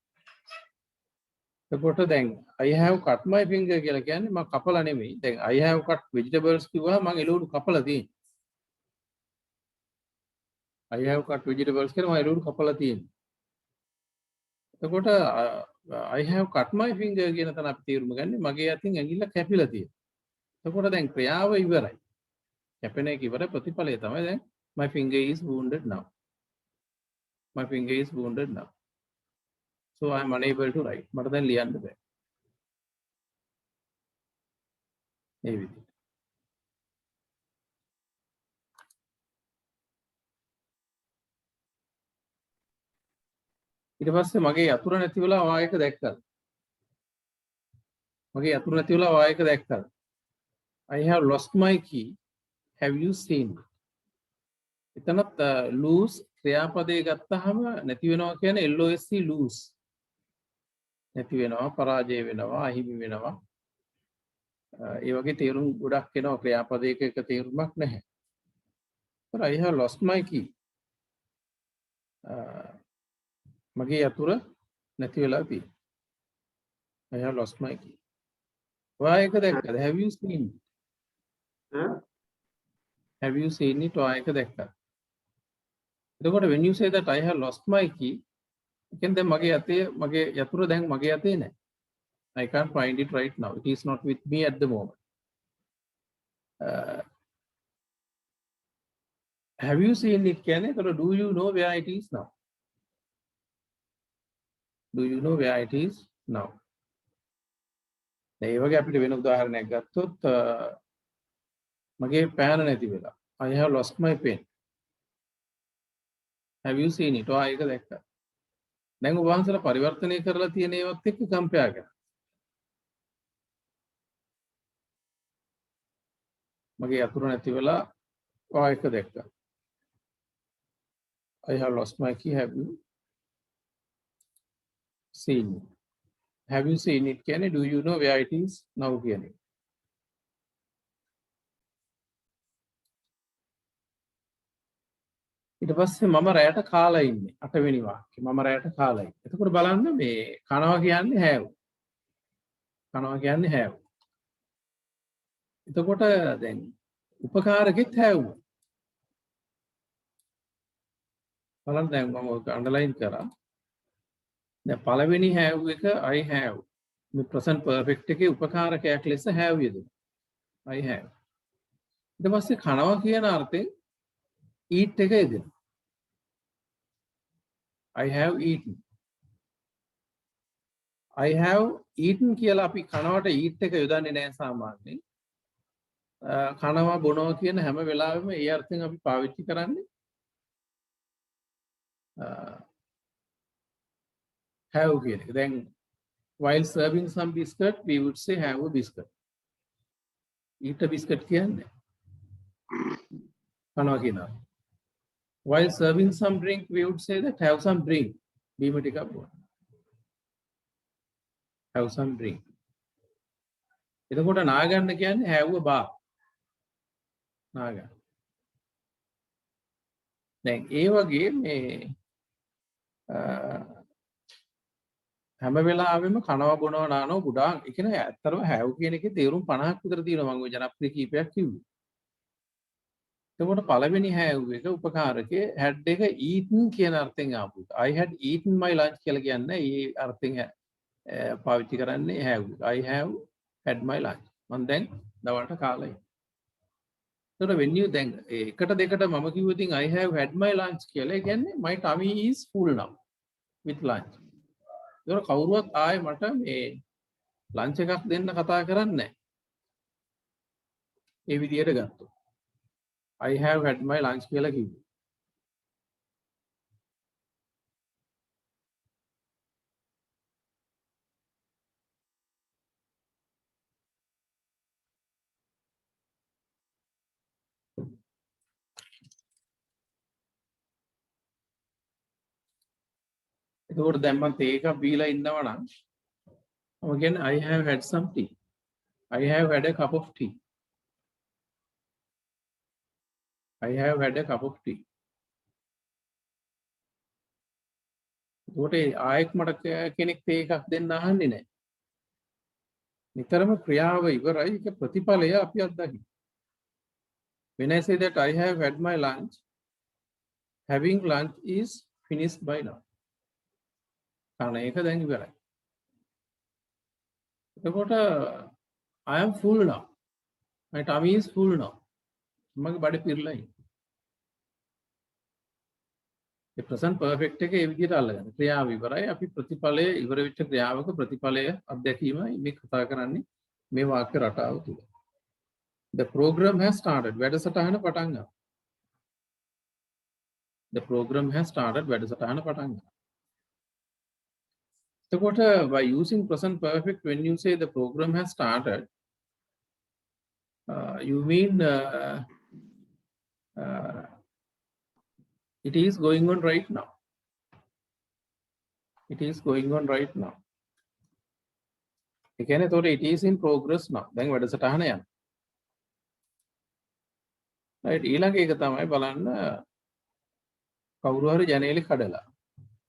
[SPEAKER 1] එතකොට දැන් I have cut my finger කියලා කියන්නේ මම කපලා නෙමෙයි. දැන් I have cut vegetables කිව්වහම මම එළවලු කපලා තියෙනවා. I have cut vegetables කියලා මම එළවලු කපලා තියෙනවා. එතකොට I have cut my finger කියන තැන අපි තේරුම ගන්නේ මගේ අතින් ඇඟිල්ල කැපිලා තියෙනවා. එතකොට දැන් ක්‍රියාව ඉවරයි. කැපෙන එක ඉවර ප්‍රතිඵලය තමයි දැන් my finger is wounded now. My finger is wounded now. So I am unable to write. මට දැන් ලියන්න බෑ. මේ විදිහට. ඊට පස්සේ මගේ යතුර නැති වෙලා වායක දැක්කද? මගේ යතුර නැති වෙලා වායක දැක්කද? I have lost my key. Have you seen it? එතනත් lose ක්‍රියාපදයේ ගත්තාම නැති වෙනවා කියන්නේ LOSC lose. නැති වෙනවා, පරාජය වෙනවා, අහිමි වෙනවා. ඒ වගේ තේරුම් ගොඩක් එනවා ක්‍රියාපදයක එක තේරුමක් නැහැ. but I have lost my key. මගේ යතුර නැති වෙලා තියෙනවා. I have lost my key. වායක දැක්කද? Have you seen it? Have you seen it? වායක දැක්කද? එතකොට when you say that I have lost my key, කියන්නේ දැන් මගේ යතුර දැන් මගේ අතේ නැහැ. I can't find it right now. It is not with me at the moment. Have you seen it? කියන්නේ එතකොට do you know where it is now? Do you know where it is now? ඒ වගේ අපිට වෙන උදාහරණයක් ගත්තොත් මගේ පෑන නැති වෙලා. I have lost my pen. Have you seen it? ඒක දැක්කා. දැන් ඔබ වහන්සේලා පරිවර්තනය කරලා තියෙන ඒවත් එක්ක කම්පෙයාර් කරන්න. මගේ යතුරු නැති වෙලා ඒක දැක්කා. I have lost my key. Have you seen it? Have you seen it? කියන්නේ do you know where it is now කියන්නේ. ඊට පස්සේ මම රැයට කාලා ඉන්නේ. 8 වෙනි වාක්‍යය. මම රැයට කාලා ඉන්නේ. එතකොට බලන්න මේ කනවා කියන්නේ have. කනවා කියන්නේ have. එතකොට දැන් උපකාරකෙත් have. බලන්න දැන් මම ඔක අන්ඩර්ලයින් කරා. දැන් පළවෙනි have එක I have. මේ present perfect එකේ උපකාරකයක් ලෙස have යෙදුණා. I have. ඊට පස්සේ කනවා කියන අර්ථයෙන් eat එක යෙදෙනවා. I have eaten. I have eaten කියලා අපි කනවට eat එක යොදන්නේ නැහැ සාමාන්‍යයෙන්. කනවා බොනවා කියන හැම වෙලාවෙම ඒ අර්ථයෙන් අපි පාවිච්චි කරන්නේ have කියන එක. දැන් while serving some biscuit we would say have a biscuit. eat a biscuit කියන්නේ කනවා කියනවා. While serving some drink, we would say that have some drink. Bima tika bol. Have some drink. එතකොට නාගන්න කියන්නේ have a bath. නාගන්න. දැන් ඒ වගේ මේ හැම වෙලාවෙම කනවා බොනවා නානවා ගොඩාක් ඒ කියන්නේ ඇත්තටම have කියන එකේ තේරුම් 50ක් විතර තියෙනවා මම ඔය ජනප්‍රිය කීපයක් කිව්වේ. එතකොට පළවෙනි have එක උපකාරකේ had එක eaten කියන අර්ථයෙන් ආපු එක. I had eaten my lunch කියලා කියන්නේ ඒ අර්ථයෙන් පාවිච්චි කරන්නේ have. I have had my lunch. මම දැන් දවල්ට කාලා ඉන්නේ. එතකොට when you දැන් එකට දෙකට මම කිව්ව ඉතින් I have had my lunch කියලා කියන්නේ my tummy is full now with lunch. ඒතර කවුරුවත් ආයේ මට මේ ලන්ච් එකක් දෙන්න කතා කරන්නේ නැහැ. ඒ විදියට ගත්තොත්. I have had my lunch කියලා කිව්වා. එතකොට දැන් මම තේ එකක් බීලා ඉන්නවා නම් Again, I have had some tea. I have had a cup of tea. I have had a cup of tea. ඒකට ආයෙත් මට කෙනෙක් තේ එකක් දෙන්න අහන්නේ නැහැ. නිතරම ක්‍රියාව ඉවරයි ඒක ප්‍රතිඵලය අපි අත්දකින්න. When I say that I have had my lunch, having lunch is finished by now. කන එක දැන් ඉවරයි. එතකොට I am full now. My tummy is full now. මගේ බඩ පිරලා ඉන්නේ. ඒ present perfect එක ඒ විදිහට අල්ලගන්න. ක්‍රියාව ඉවරයි. අපි ප්‍රතිඵලය ඉවර වෙච්ච ක්‍රියාවක ප්‍රතිඵලය අත්දැකීමයි මේ කතා කරන්නේ මේ වාක්‍ය රටාව තුල. The program has started. වැඩසටහන පටන් ගන්නවා. The program has started. වැඩසටහන පටන් ගන්නවා. එතකොට by using present perfect when you say the program has started, you mean it is going on right now. It is going on right now. ඒ කියන්නේ එතකොට it is in progress now. දැන් වැඩසටහන යනවා. right ඊළඟ එක තමයි බලන්න කවුරු හරි ජනේලෙ කඩලා.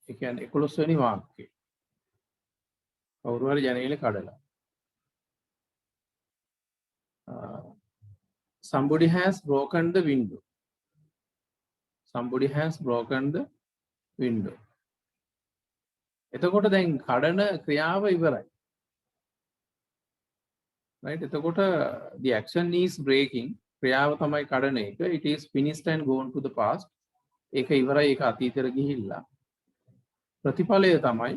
[SPEAKER 1] ඒ කියන්නේ 11 වෙනි වාක්‍යය. කවුරු හරි ජනේලෙ කඩලා. Somebody has broken the window. Somebody has broken the window. එතකොට දැන් කඩන ක්‍රියාව ඉවරයි. right එතකොට the action is breaking. ක්‍රියාව තමයි කඩන එක. It is finished and gone to the past. ඒක ඉවරයි ඒක අතීතයට ගිහිල්ලා. ප්‍රතිඵලය තමයි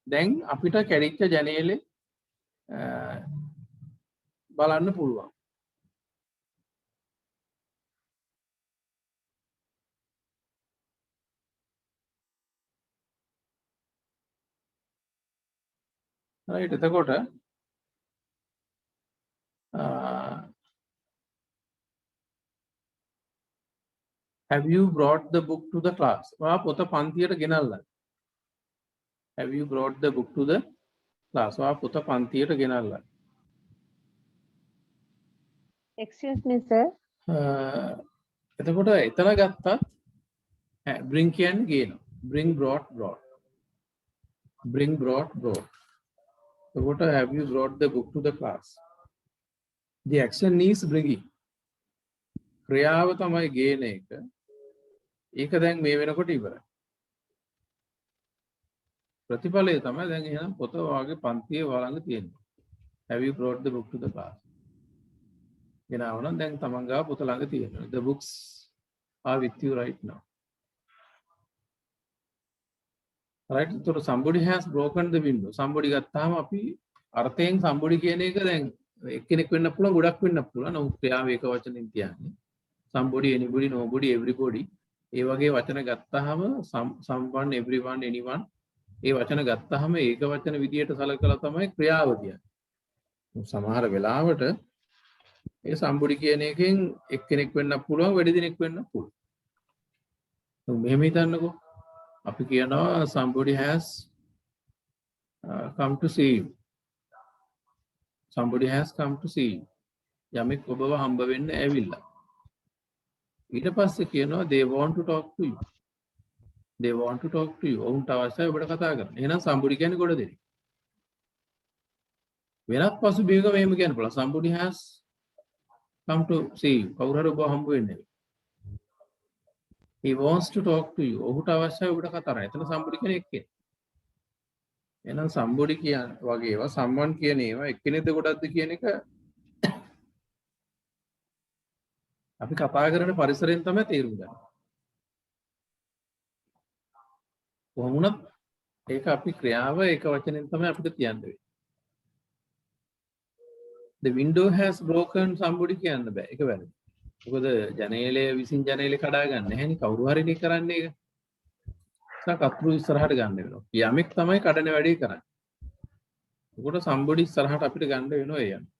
[SPEAKER 1] දැන් අපිට කැඩිච්ච ජනේලේ බලන්න පුළුවන්. right එතකොට have you brought the book to the class? ඔයා පොත පන්තියට ගෙනල්ලා. Have you brought the book to the class? ඔයා පොත පන්තියට ගෙනල්ලා.
[SPEAKER 3] Excuse me, sir.
[SPEAKER 1] එතකොට එතන ගත්තත් bring කියන්නේ ගේනවා. bring brought brought. bring brought brought. එතකොට have you brought the book to the class? The action is bringing. ක්‍රියාව තමයි ගේන එක. ඒක දැන් මේ වෙනකොට ඉවරයි. ප්‍රතිඵලය තමයි දැන් එහෙනම් පොත වාගේ පන්තියේ වළංග තියෙනවා. Have you brought the book to the class? ගෙනාවනම් දැන් තමන් ගාව පොත ළඟ තියෙනවා. The books are with you right now. right so somebody has broken the window. somebody ගත්තාම අපි අර්ථයෙන් somebody කියන එක දැන් එක්කෙනෙක් වෙන්න පුළුවන් ගොඩක් වෙන්න පුළුවන්. නමුත් ක්‍රියාව එක වචනෙන් තියන්නේ. somebody anybody nobody everybody ඒ වගේ වචන ගත්තාම someone everyone anyone ඒ වචන ගත්තාම ඒක වචන විදියට සලකලා තමයි ක්‍රියාව කියන්නේ. සමහර වෙලාවට ඒ somebody කියන එකෙන් එක්කෙනෙක් වෙන්න පුළුවන් වැඩි දෙනෙක් වෙන්න පුළුවන්. මෙහෙම හිතන්නකෝ. අපි කියනවා somebody has come to see you. somebody has come to see you. යමෙක් ඔබව හම්බ වෙන්න ඇවිල්ලා. ඊට පස්සේ කියනවා they want to talk to you. they want to talk to you. ඔවුන්ට අවශ්‍යයි ඔබට කතා කරන්න. එහෙනම් somebody කියන්නේ ගොඩ දෙනෙක්. වෙනත් පසුබිමක මෙහෙම කියන්න පුළුවන්. somebody has come to see you. කවුරු හරි ඔබව හම්බ වෙන්නේ. he wants to talk to you. ඔහුට අවශ්‍යයි ඔබට කතා කරන්න. එතන somebody කියන එක්කෙනෙක්. එහෙනම් somebody කියන වගේ ඒවා someone කියන ඒවා එක්කෙනෙක්ද ගොඩක්ද කියන එක අපි කතා කරන පරිසරයෙන් තමයි තේරුම් ගන්න. කොහොම වුණත් ඒක අපි ක්‍රියාව එක වචනෙන් තමයි අපිට කියන්න වෙන්නේ. The window has broken somebody කියන්න බෑ. ඒක වැරදි. මොකද ජනේලය විසින් ජනේලය කඩා ගන්න නැහැනේ කවුරු හරි නේ කරන්නේ ඒක. කතරු ඉස්සරහට ගන්න වෙනවා. යමෙක් තමයි කඩන වැඩේ කරන්නේ. ඒකට somebody ඉස්සරහට අපිට ගන්න වෙනවා ඒ යන්නේ.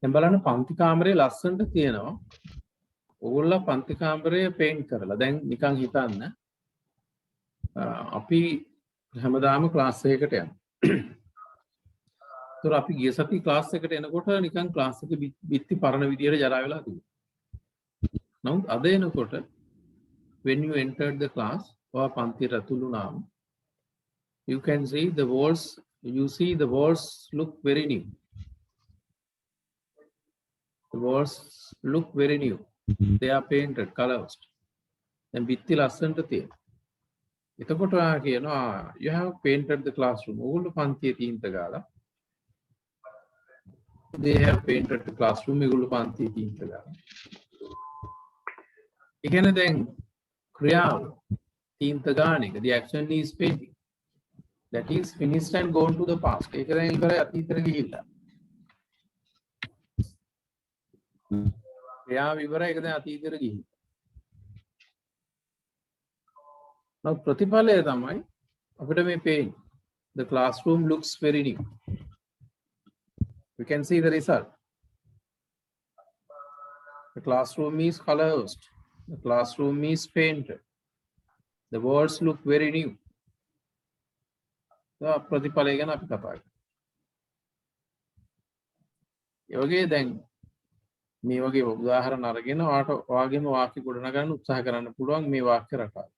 [SPEAKER 1] දැන් බලන්න පන්ති කාමරේ ලස්සනට තියෙනවා. ඕගොල්ලෝ පන්ති කාමරේ පේන්ට් කරලා. දැන් නිකන් හිතන්න අපි හැමදාම ක්ලාස් එකකට යනවා. ඒතර අපි ගිය සති ක්ලාස් එකට එනකොට නිකන් ක්ලාස් එකේ බිත්ති පරණ විදියට ජරා වෙලා තිබුණා. නමුත් අද එනකොට when you entered the class or පන්තියට ඇතුළු වුණාම you can see the walls look very new. The walls look very new. They are painted, colors. දැන් බිත්ති ලස්සනට තියෙනවා. එතකොට ඔයා කියනවා you have painted the classroom. ඕගොල්ලෝ පන්තියේ තීන්ත ගාලා. They have painted the classroom. ඒගොල්ලෝ පන්තියේ තීන්ත ගාලා. ඒ කියන්නේ දැන් ක්‍රියාව තීන්ත ගාන එක. The action is painting. That is finished and gone to the past. ඒක දැන් ඉවරයි අතීතෙට ගිහිල්ලා. ක්‍රියාව ඉවරයි ඒක දැන් අතීතෙට ගිහිල්ලා. Now ප්‍රතිඵලය තමයි අපිට මේ පේන්නේ. The classroom looks very new. We can see the result. The classroom is colored. The classroom is painted. The walls look very new. ප්‍රතිඵලය ගැන අපි කතා කරමු. ඒ වගේ දැන් මේ වගේ උදාහරණ අරගෙන ඔයාගේම වාක්‍ය ගොඩනගන්න උත්සාහ කරන්න පුළුවන් මේ වාක්‍ය රටාව.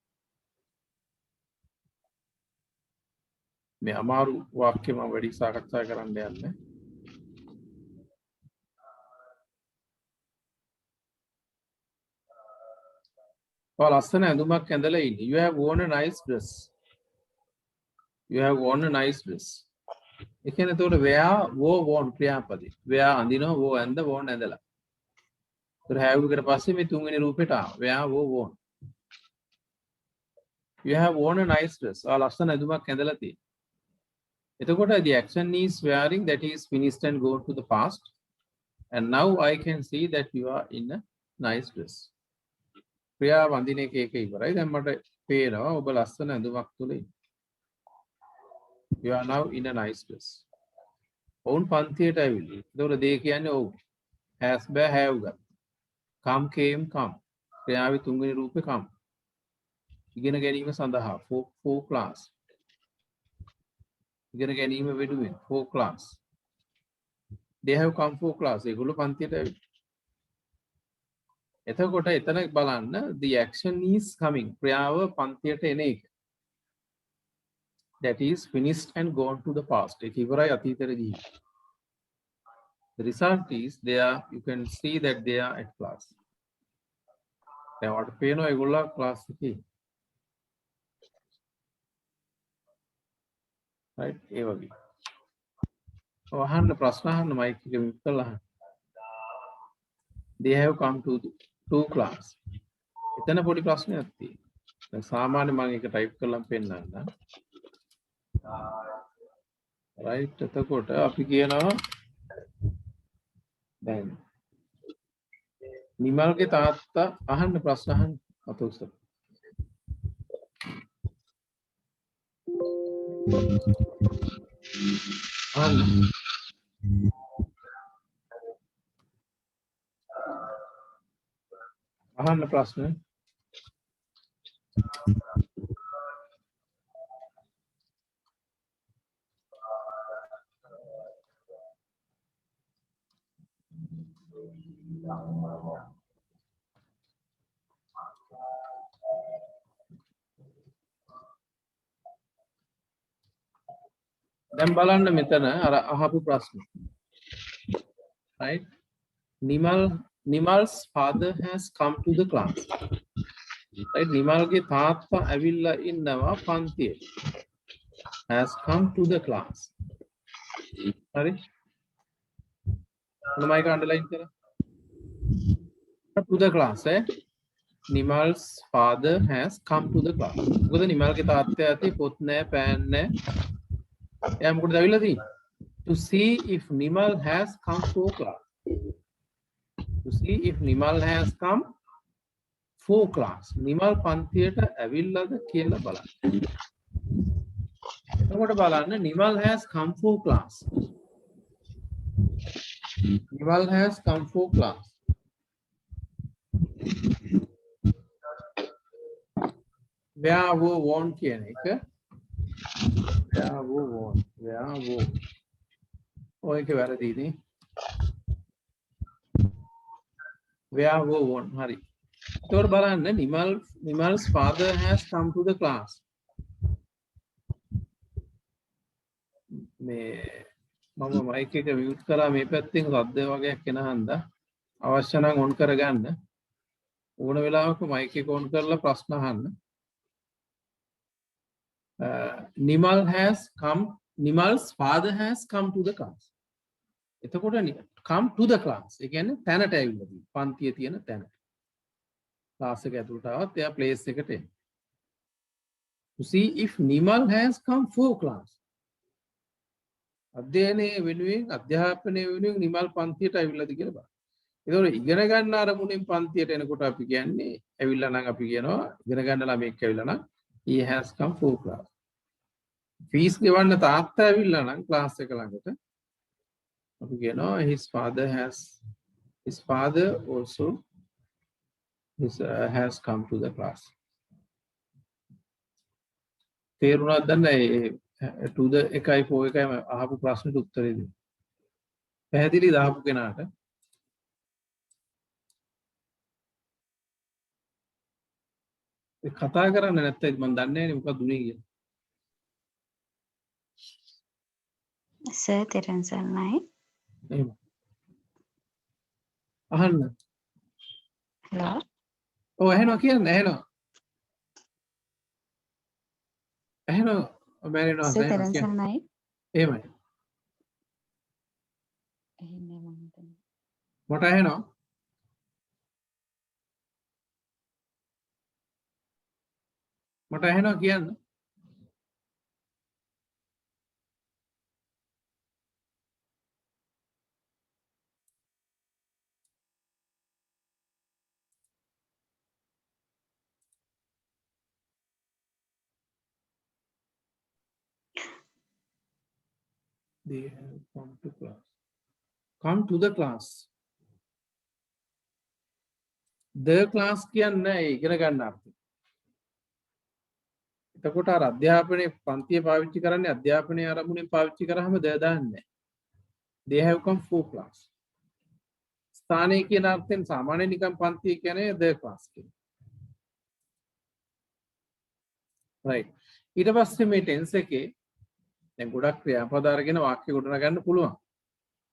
[SPEAKER 1] මේ අමාරු වාක්‍ය මම වැඩි සාකච්ඡා කරන්න යන්නේ. ඔයා ලස්සන ඇඳුමක් ඇඳලා ඉන්නේ. You have worn a nice dress. You have worn a nice dress. ඒ කියන්නේ එතකොට wear worn ක්‍රියාපදේ. wear අඳිනවා wo ඇඳ worn ඇඳලා. ඒතර have එකට පස්සේ මේ තුන්වෙනි රූපෙට ආවා. wear worn. You have worn a nice dress. ඔයා ලස්සන ඇඳුමක් ඇඳලා තියෙනවා. එතකොට the action is wearing, that is finished and gone to the past, and now I can see that you are in a nice dress. ක්‍රියාව අඳින එක ඉවරයි. දැන් මට පේනවා ඔබ ලස්සන ඇඳුමක් තුල ඉන්නේ. You are now in a nice dress. ඔවුන් පන්තියට ඇවිල්ලා. ඒතකොට දේ කියන්නේ ඔව්. has බෑ have ගන්න. come came come. ක්‍රියාවේ තුන්වෙනි රූපේ come. ඉගෙන ගැනීම සඳහා for class. ඉගෙන ගැනීම වෙනුවෙන් for class. They have come for class. ඒගොල්ලෝ පන්තියට ඇවිල්ලා. එතකොට එතන බලන්න the action is coming. ක්‍රියාව පන්තියට එන එක. That is finished and gone to the past. ඒක ඉවරයි අතීතයට ගිහින්. The result is you can see that they are at class. දැන් ඔයාලට පේනවා ඒගොල්ලෝ ක්ලාස් එකේ. right ඒ වගේ. අහන්න ප්‍රශ්න අහන්න මයික් එක මියුට් කරලා අහන්න. They have come to class. එතන පොඩි ප්‍රශ්නයක් තියෙනවා. දැන් සාමාන්‍ය මම ඒක ටයිප් කරලා පෙන්නන්න. right එතකොට අපි කියනවා දැන් නිමල්ගේ තාත්තා අහන්න ප්‍රශ්න අහන්න අතොස්සට. අහන්න ප්‍රශ්න. දැන් බලන්න මෙතන අර අහපු ප්‍රශ්න. right Nimal's father has come to the class. right නිමල්ගේ තාත්තා ඇවිල්ලා ඉන්නවා පන්තියේ. has come to the class. හරි මොනමයික අන්ඩර්ලයින් කරා to the class Nimal's father has come to the class. මොකද නිමල්ගේ තාත්තා ඇති පොත් නැහැ පෑන් නැහැ. එයා මොකටද ඇවිල්ලා තියෙන්නේ? To see if Nimal has come for class. To see if Nimal has come for class. Nimal පන්තියට ඇවිල්ලාද කියලා බලන්න. එතකොට බලන්න Nimal has come for class. Nimal has come for class. Where wo won කියන එක. Where wo won. Where wo. ඔය එක වැරදිනේ. Where wo won. හරි. ඒතකොට බලන්න Nimal's father has come to the class. මේ මම මයික් එක මියුට් කරා මේ පැත්තෙන් රද්ද වගේක් එන හන්දා අවශ්‍ය නම් ඔන් කරගන්න. ඕන වෙලාවක මයික් එක ඔන් කරලා ප්‍රශ්න අහන්න. Nimal's father has come to the class. එතකොට come to the class. ඒ කියන්නේ තැනට ඇවිල්ලා තියෙනවා. පන්තියේ තියෙන තැනට. ක්ලාස් එක ඇතුළට ආවත් එයා ප්ලේස් එකට එනවා. To see if Nimal has come for class. අධ්‍යයනයේ වෙනුවෙන් අධ්‍යාපනයේ වෙනුවෙන් නිමල් පන්තියට ඇවිල්ලාද කියලා බලන්න. ඒතකොට ඉගෙන ගන්න අරමුණෙන් පන්තියට එනකොට අපි කියන්නේ ඇවිල්ලා නම් අපි කියනවා ඉගෙන ගන්න ළමෙක් ඇවිල්ලා නම් he has come for class. Fees ගෙවන්න තාත්තා ඇවිල්ලා නම් ක්ලාස් එක ළඟට අපි කියනවා his father also has come to the class. තේරුණාද නැහැ to the එකයි 4 එකයි අහපු ප්‍රශ්නෙට උත්තරේ දෙන්න. පැහැදිලි දාපු කෙනාට ඒ කතා කරන්න නැත්නම් මම දන්නේ නැහැ නේ මොකක්ද උනේ කියලා.
[SPEAKER 4] සර් තෙරුවන් සරණයි.
[SPEAKER 1] එහෙම. අහන්න.
[SPEAKER 4] හලෝ.
[SPEAKER 1] ඔව් ඇහෙනවා කියන්න ඇහෙනවා. ඇහෙනවා. මෑරිනවා
[SPEAKER 4] සර් තෙරුවන් සරණයි.
[SPEAKER 1] එහෙමයි.
[SPEAKER 4] එහෙන්නේ මම හිතන්නේ.
[SPEAKER 1] මට ඇහෙනවා. මට ඇහෙනවා කියන්න. They have come to class. Come to the class. The class කියන්නේ ඉගෙන ගන්න අර්ථය. එතකොට අර අධ්‍යාපනයේ පන්තිය පාවිච්චි කරන්නේ අධ්‍යාපනයේ ආරම්භණයෙන් පාවිච්චි කරාම ද දාන්නේ. They have come for class. ස්ථානයේ කියන අර්ථයෙන් සාමාන්‍ය නිකම් පන්තිය කියන්නේ the class කියන. right. ඊට පස්සේ මේ tense එකේ දැන් ගොඩක් ක්‍රියාපද අරගෙන වාක්‍ය ගොඩනගා ගන්න පුළුවන්.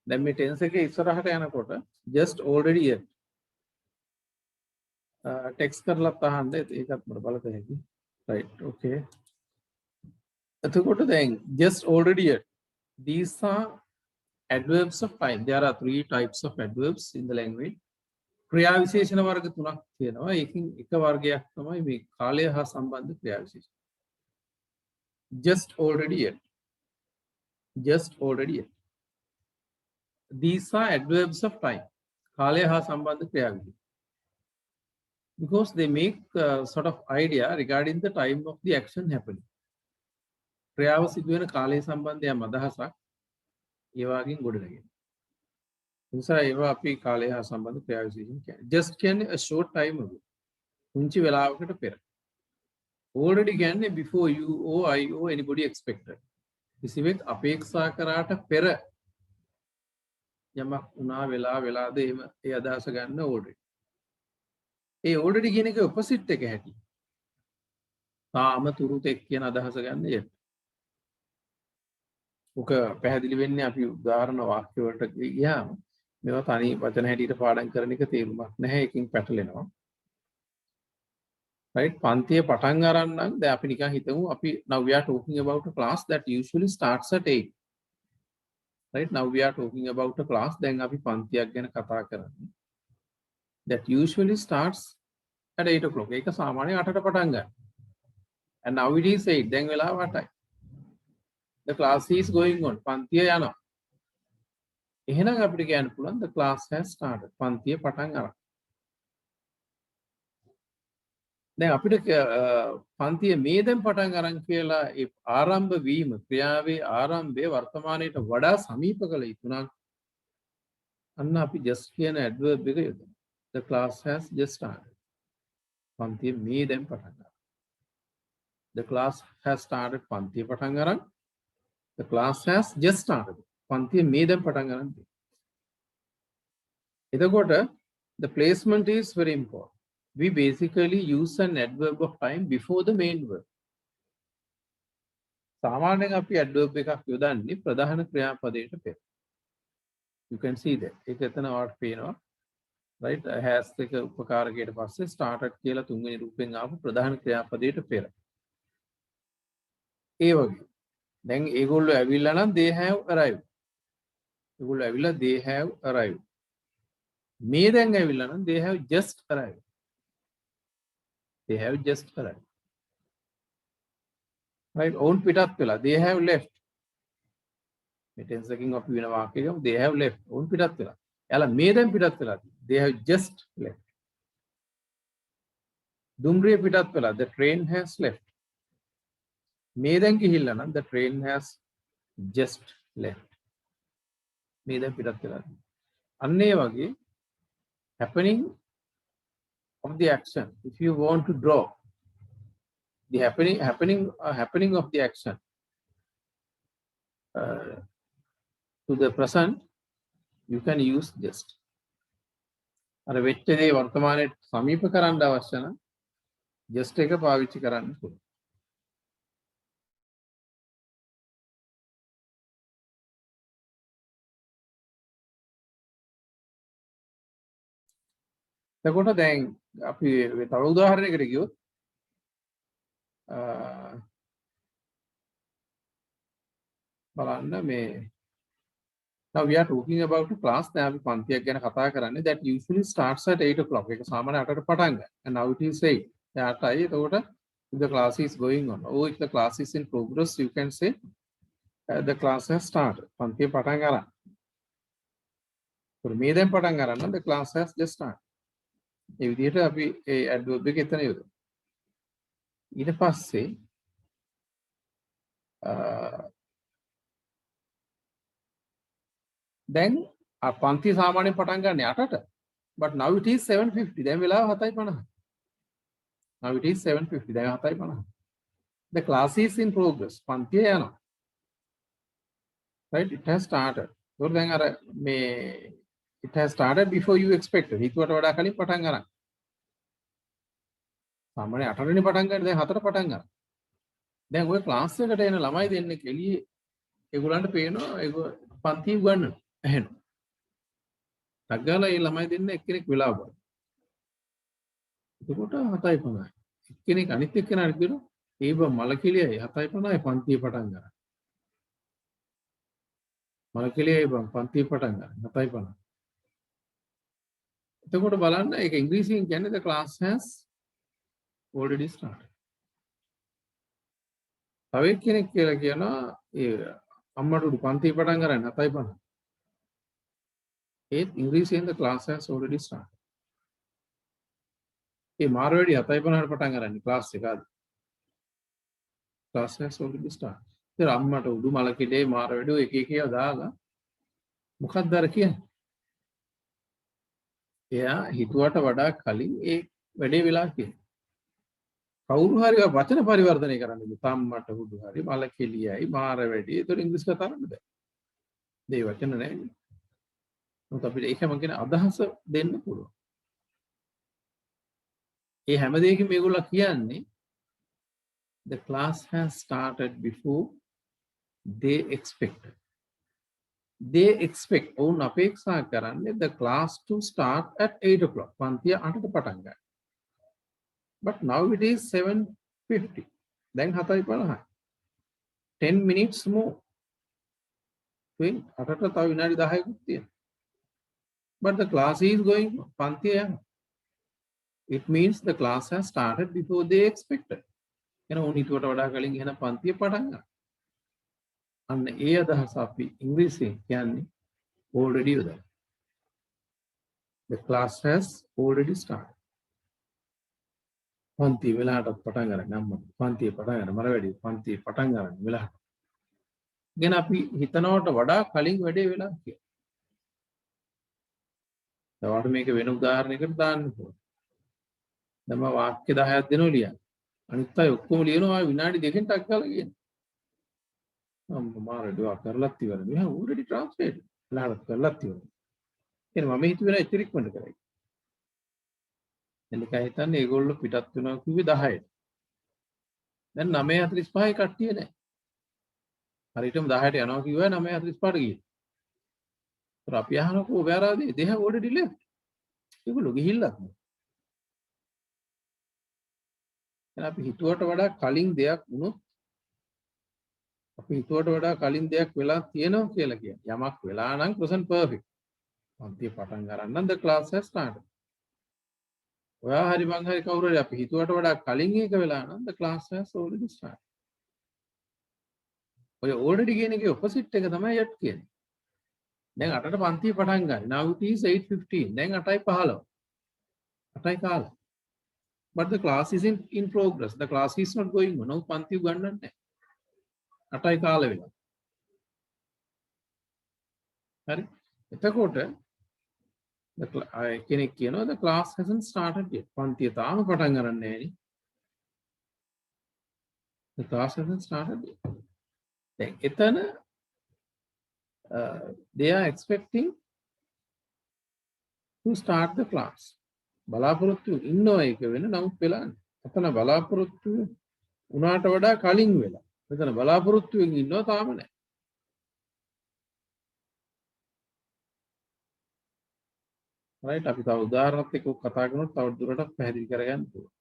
[SPEAKER 1] දැන් මේ tense එකේ ඉස්සරහට යනකොට just already yet text කරලා තහන්න ඒකත් මට බලත හැකි. right okay. එතකොට දැන් just already yet these are adverbs of time. There are 3 types of adverbs in the language. ක්‍රියා විශේෂණ වර්ග 3ක් තියෙනවා. ඒකෙන් එක වර්ගයක් තමයි මේ කාලය හා සම්බන්ධ ක්‍රියා විශේෂණ. just already yet. Just already yet. These are adverbs of time. කාලය හා සම්බන්ධ ක්‍රියා විශේෂණ. Because they make sort of idea regarding the time of the action happening. ක්‍රියාව සිදු වෙන කාලය සම්බන්ධ යම් අදහසක් ඒ වගේන් ගොඩනගෙන. නිසා ඒවා අපි කාලය හා සම්බන්ධ ක්‍රියා විශේෂණ කියන්නේ. just කියන්නේ a short time ago. පුංචි වෙලාවකට පෙර. already කියන්නේ before you or I or anybody expected. කිසිවෙක් අපේක්ෂා කරාට පෙර යමක් වුණා වෙලාද එහෙම ඒ අදහස ගන්න already. ඒ already කියන එක opposite එක හැටි. තාම තුරුතෙක් කියන අදහස ගන්න යට. ඔක පැහැදිලි වෙන්නේ අපි උදාහරණ වාක්‍ය වලට ගියාම මේවා තනි වචන හැටියට පාඩම් කරන එක තේරුමක් නැහැ. ඒකෙන් පැටලෙනවා. right. පන්තිය පටන් ගන්න නම් දැන් අපි නිකන් හිතමු අපි now we are talking about a class that usually starts at 8. right. now we are talking about a class දැන් අපි පන්තියක් ගැන කතා කරන්නේ. that usually starts at 8 o'clock. ඒක සාමාන්‍යයෙන් 8ට පටන් ගන්න. and now it is 8. දැන් වෙලාව 8යි. the class is going on. පන්තිය යනවා. එහෙනම් අපිට කියන්න පුළුවන් the class has started. පන්තිය පටන් ගන්නවා. දැන් අපිට පන්තිය මේ දැන් පටන් අරන් කියලා ඒ ආරම්භ වීම ක්‍රියාවේ ආරම්භය වර්තමානයට වඩා සමීප කළ යුතු නම් අන්න අපි just කියන adverb එක යොදමු. The class has just started. පන්තිය මේ දැන් පටන් ගන්නවා. The class has started. පන්තිය පටන් ගන්න. The class has just started. පන්තිය මේ දැන් පටන් ගන්න. එතකොට the placement is very important. We basically use an adverb of time before the main verb. සාමාන්‍යයෙන් අපි adverb එකක් යොදන්නේ ප්‍රධාන ක්‍රියාපදයට පෙර. You can see that. ඒක එතන වාට පේනවා. Right? Has එක උපකාරකයට පස්සේ started කියලා තුන්වෙනි රූපෙන් ආපු ප්‍රධාන ක්‍රියාපදයට පෙර. ඒ වගේ. දැන් ඒගොල්ලෝ ඇවිල්ලා නම් they have arrived. ඒගොල්ලෝ ඇවිල්ලා they have arrived. මේ දැන් ඇවිල්ලා නම් they have just arrived. They have just arrived. Right? ඔවුන් පිටත් වෙලා. They have left. මේ tense එකකින් අපි වෙන වාක්‍යයක they have left. ඔවුන් පිටත් වෙලා. එයාලා මේ දැන් පිටත් වෙලා. They have just left. දුම්රිය පිටත් වෙලා. The train has left. මේ දැන් ගිහිල්ලා නම් the train has just left. මේ දැන් පිටත් වෙලා. අන්න ඒ වගේ happening of the action. If you want to draw the happening of the action to the present, you can use just. අර වෙච්ච දේ වර්තමානයේ සමීප කරන්න අවශ්‍ය නම් just එක පාවිච්චි කරන්න පුළුවන්. එතකොට දැන් අපි තව උදාහරණයකට ගියොත් බලන්න මේ now we are talking about a class දැන් අපි පන්තියක් ගැන කතා කරන්නේ that usually starts at 8 o'clock. ඒක සාමාන්‍ය 8ට පටන් ගන්නවා. And now it is 8. දැන් 8යි. එතකොට if the class is going on or if the class is in progress, you can say the class has started. පන්තිය පටන් ගන්න. මේ දැන් පටන් ගන්න නම් the class has just started. ඒ විදිහට අපි ඒ adverb එක එතන යොදමු. ඊට පස්සේ දැන් පන්තිය සාමාන්‍යයෙන් පටන් ගන්න 8ට but now it is 7:50. දැන් වෙලාව 7:50. now it is 7:50. දැන් 7:50. the class is in progress. පන්තිය යනවා. right? It has started. ඒතකොට දැන් අර මේ it has started before you expected. හිතුවට වඩා කලින් පටන් ගන්න. සාමාන්‍ය 8ටනේ පටන් ගන්න. දැන් 7ට පටන් ගන්න. දැන් ඔය ක්ලාස් එකට එන ළමයි දෙන්නෙක් එළියේ ඒගොල්ලන්ට පේනවා ඒක පන්ති උගන්වනවා. ඇහෙනවා. ටග්ගාලා මේ ළමයි දෙන්න එක්කෙනෙක් වෙලාව බලනවා. එතකොට 7:50. එක්කෙනෙක් අනිත් එක්කෙනාට කියනවා ඒ බ මලකිලියයි 7:50යි පන්තිය පටන් ගන්න. මලකිලියයි බ පන්තිය පටන් ගන්න 7:50. එතකොට බලන්න ඒක ඉංග්‍රීසියෙන් කියන්නේ the class has already started. තව කෙනෙක් කියලා කියනවා ඒ අම්මට උඩු පන්තිය පටන් ගන්න 7:50. ඒත් ඉංග්‍රීසියෙන් the class has already started. ඒ මාරවැඩි 7:50ට පටන් ගන්න ක්ලාස් එක ආද. class has already started. ඉතින් අම්මට උඩු මලකිලේ මාරවැඩි එක එක ඒවා දාලා මොකක්ද අර කියන්නේ? එයා හිතුවට වඩා කලින් ඒ වැඩේ වෙලා කියන්නේ. කවුරු හරි වචන පරිවර්තනය කරන්න තම්මට උඩු හරි මලකිලියයි මාරවැඩි. ඒතර ඉංග්‍රීසි කතා කරන්න බෑ. මේ වචන නැහැ. මොකද අපිට ඒකම කියන අදහස දෙන්න පුළුවන්. ඒ හැම දෙයකින් මේගොල්ලෝ කියන්නේ the class has started before they expected. They expect ඔවුන් අපේක්ෂා කරන්නේ the class to start at 8 o'clock. පන්තිය 8ට පටන් ගන්න. But now it is 7:50. දැන් 7:50. 10 minutes more. 8ට තව විනාඩි 10කුත් තියෙනවා. But the class is going on. පන්තිය යනවා. It means the class has started before they expected. එහෙනම් උන් හිතුවට වඩා කලින් එහෙනම් පන්තිය පටන් ගන්නවා. අන්න ඒ අදහස අපි ඉංග්‍රීසියෙන් කියන්නේ already යොදනවා. The class has already started. පන්තිය වෙලාවට පටන් ගන්න නම් පන්තිය පටන් ගන්න මර වැඩි පන්තිය පටන් ගන්න වෙලාවට. ගැන අපි හිතනවට වඩා කලින් වැඩේ වෙලා කියලා. ඔයාලට මේක වෙන උදාහරණයකට දාන්න පුළුවන්. දැන් මම වාක්‍ය 10ක් දෙනවා ලියන්න. අනිත් අය ඔක්කොම ලියනවා විනාඩි දෙකකින් ටක් කරලා කියනවා. මම රෙඩියෝ කරලත් ඉවරයි. මෙහා already translate. ලාහට කරලත් ඉවරයි. එහෙනම් මම හිතුවේ නෑ ඉතිරි ඉක්මනට කරයි. එන්නක හිතන්නේ ඒගොල්ලෝ පිටත් වෙනවා කිව්වේ 10ට. දැන් 9:45යි කට්ටිය නෑ. හරියටම 10ට යනවා කිව්වා 9:45ට ගියේ. ඒත් අපි අහනකෝ where are they have already left. ඒගොල්ලෝ ගිහිල්ලා නෑ. එහෙනම් අපි හිතුවට වඩා කලින් දෙයක් වුණොත් අපි හිතුවට වඩා කලින් දෙයක් වෙලා තියෙනවා කියලා කියන්නේ. යමක් වෙලා නම් present perfect. පන්තිය පටන් ගන්න නම් the class has started. ඔයා හරි මං හරි කවුරු හරි අපි හිතුවට වඩා කලින් එක වෙලා නම් the class has already started. ඔය already කියන එකේ opposite එක තමයි yet කියන්නේ. දැන් 8ට පන්තිය පටන් ගන්න. now it is 8:15. දැන් 8:15. 8:15. But the class is in progress. The class is not going on. now පන්තිය ගන්නන්නේ නැහැ. 8:15 වෙලා. හරි. එතකොට කෙනෙක් කියනවා the class hasn't started yet. පන්තිය තාම පටන් ගන්න නැහැ නේ. The class hasn't started yet. දැන් එතන they are expecting to start the class. බලාපොරොත්තු ඉන්නවා එක වෙන නමුත් වෙලා නැහැ. එතන බලාපොරොත්තු උනාට වඩා කලින් වෙලා. මෙතන බලාපොරොත්තුෙන් ඉන්නවා තාම නැහැ. right අපි තව උදාහරණයක් එක්ක කතා කරනකොට තව දුරටත් පැහැදිලි කරගන්න පුළුවන්.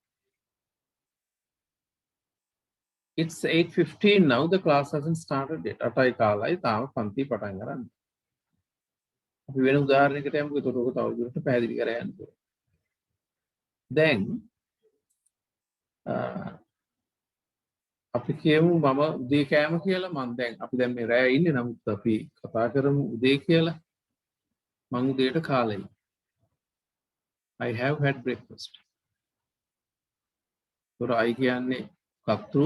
[SPEAKER 1] It's 8:15 now. The class hasn't started yet. 8යි කාලයි තාම පන්ති පටන් ගන්න. අපි වෙන උදාහරණයකට යමුකෝ. ඒකට ඔක තව දුරට පැහැදිලි කරගන්න පුළුවන්. දැන් අපි කියමු මම උදේ කෑම කියලා මම දැන් අපි දැන් මේ රැය ඉන්නේ නමුත් අපි කතා කරමු උදේ කියලා. මම උදේට කාලයි. I have had breakfast. So I කියන්නේ කර්තෘ,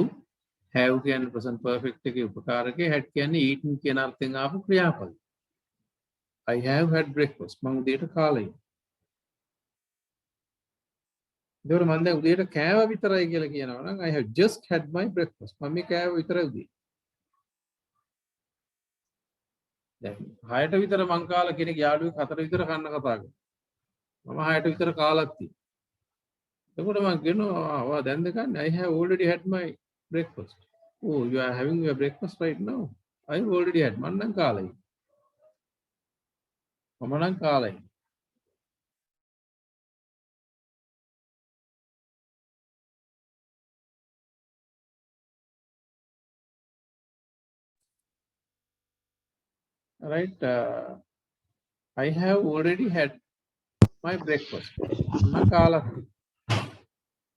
[SPEAKER 1] have කියන්නේ present perfect එකේ උපකාරකේ, had කියන්නේ eaten කියන අර්ථයෙන් ආපු ක්‍රියාපද. I have had breakfast. මම උදේට කාලයි. ඒතකොට මම දැන් උදේට කෑව විතරයි කියලා කියනවා නම් I have just had my breakfast. මම මේ කෑව විතරයි උදේ. දැන් 6ට විතර මං කාලා කෙනෙක් යාළුවෙක් 4ට විතර කන්න කතා කරනවා. මම 6ට විතර කාලක් තියෙනවා. එතකොට මම කියනවා ඔයා දැන්ද කන්නේ? I have already had my breakfast. Oh, you are having your breakfast right now? I have already had. මම නම් කාලයි. මම නම් කාලයි. Right, I have already had my breakfast. මම කාලා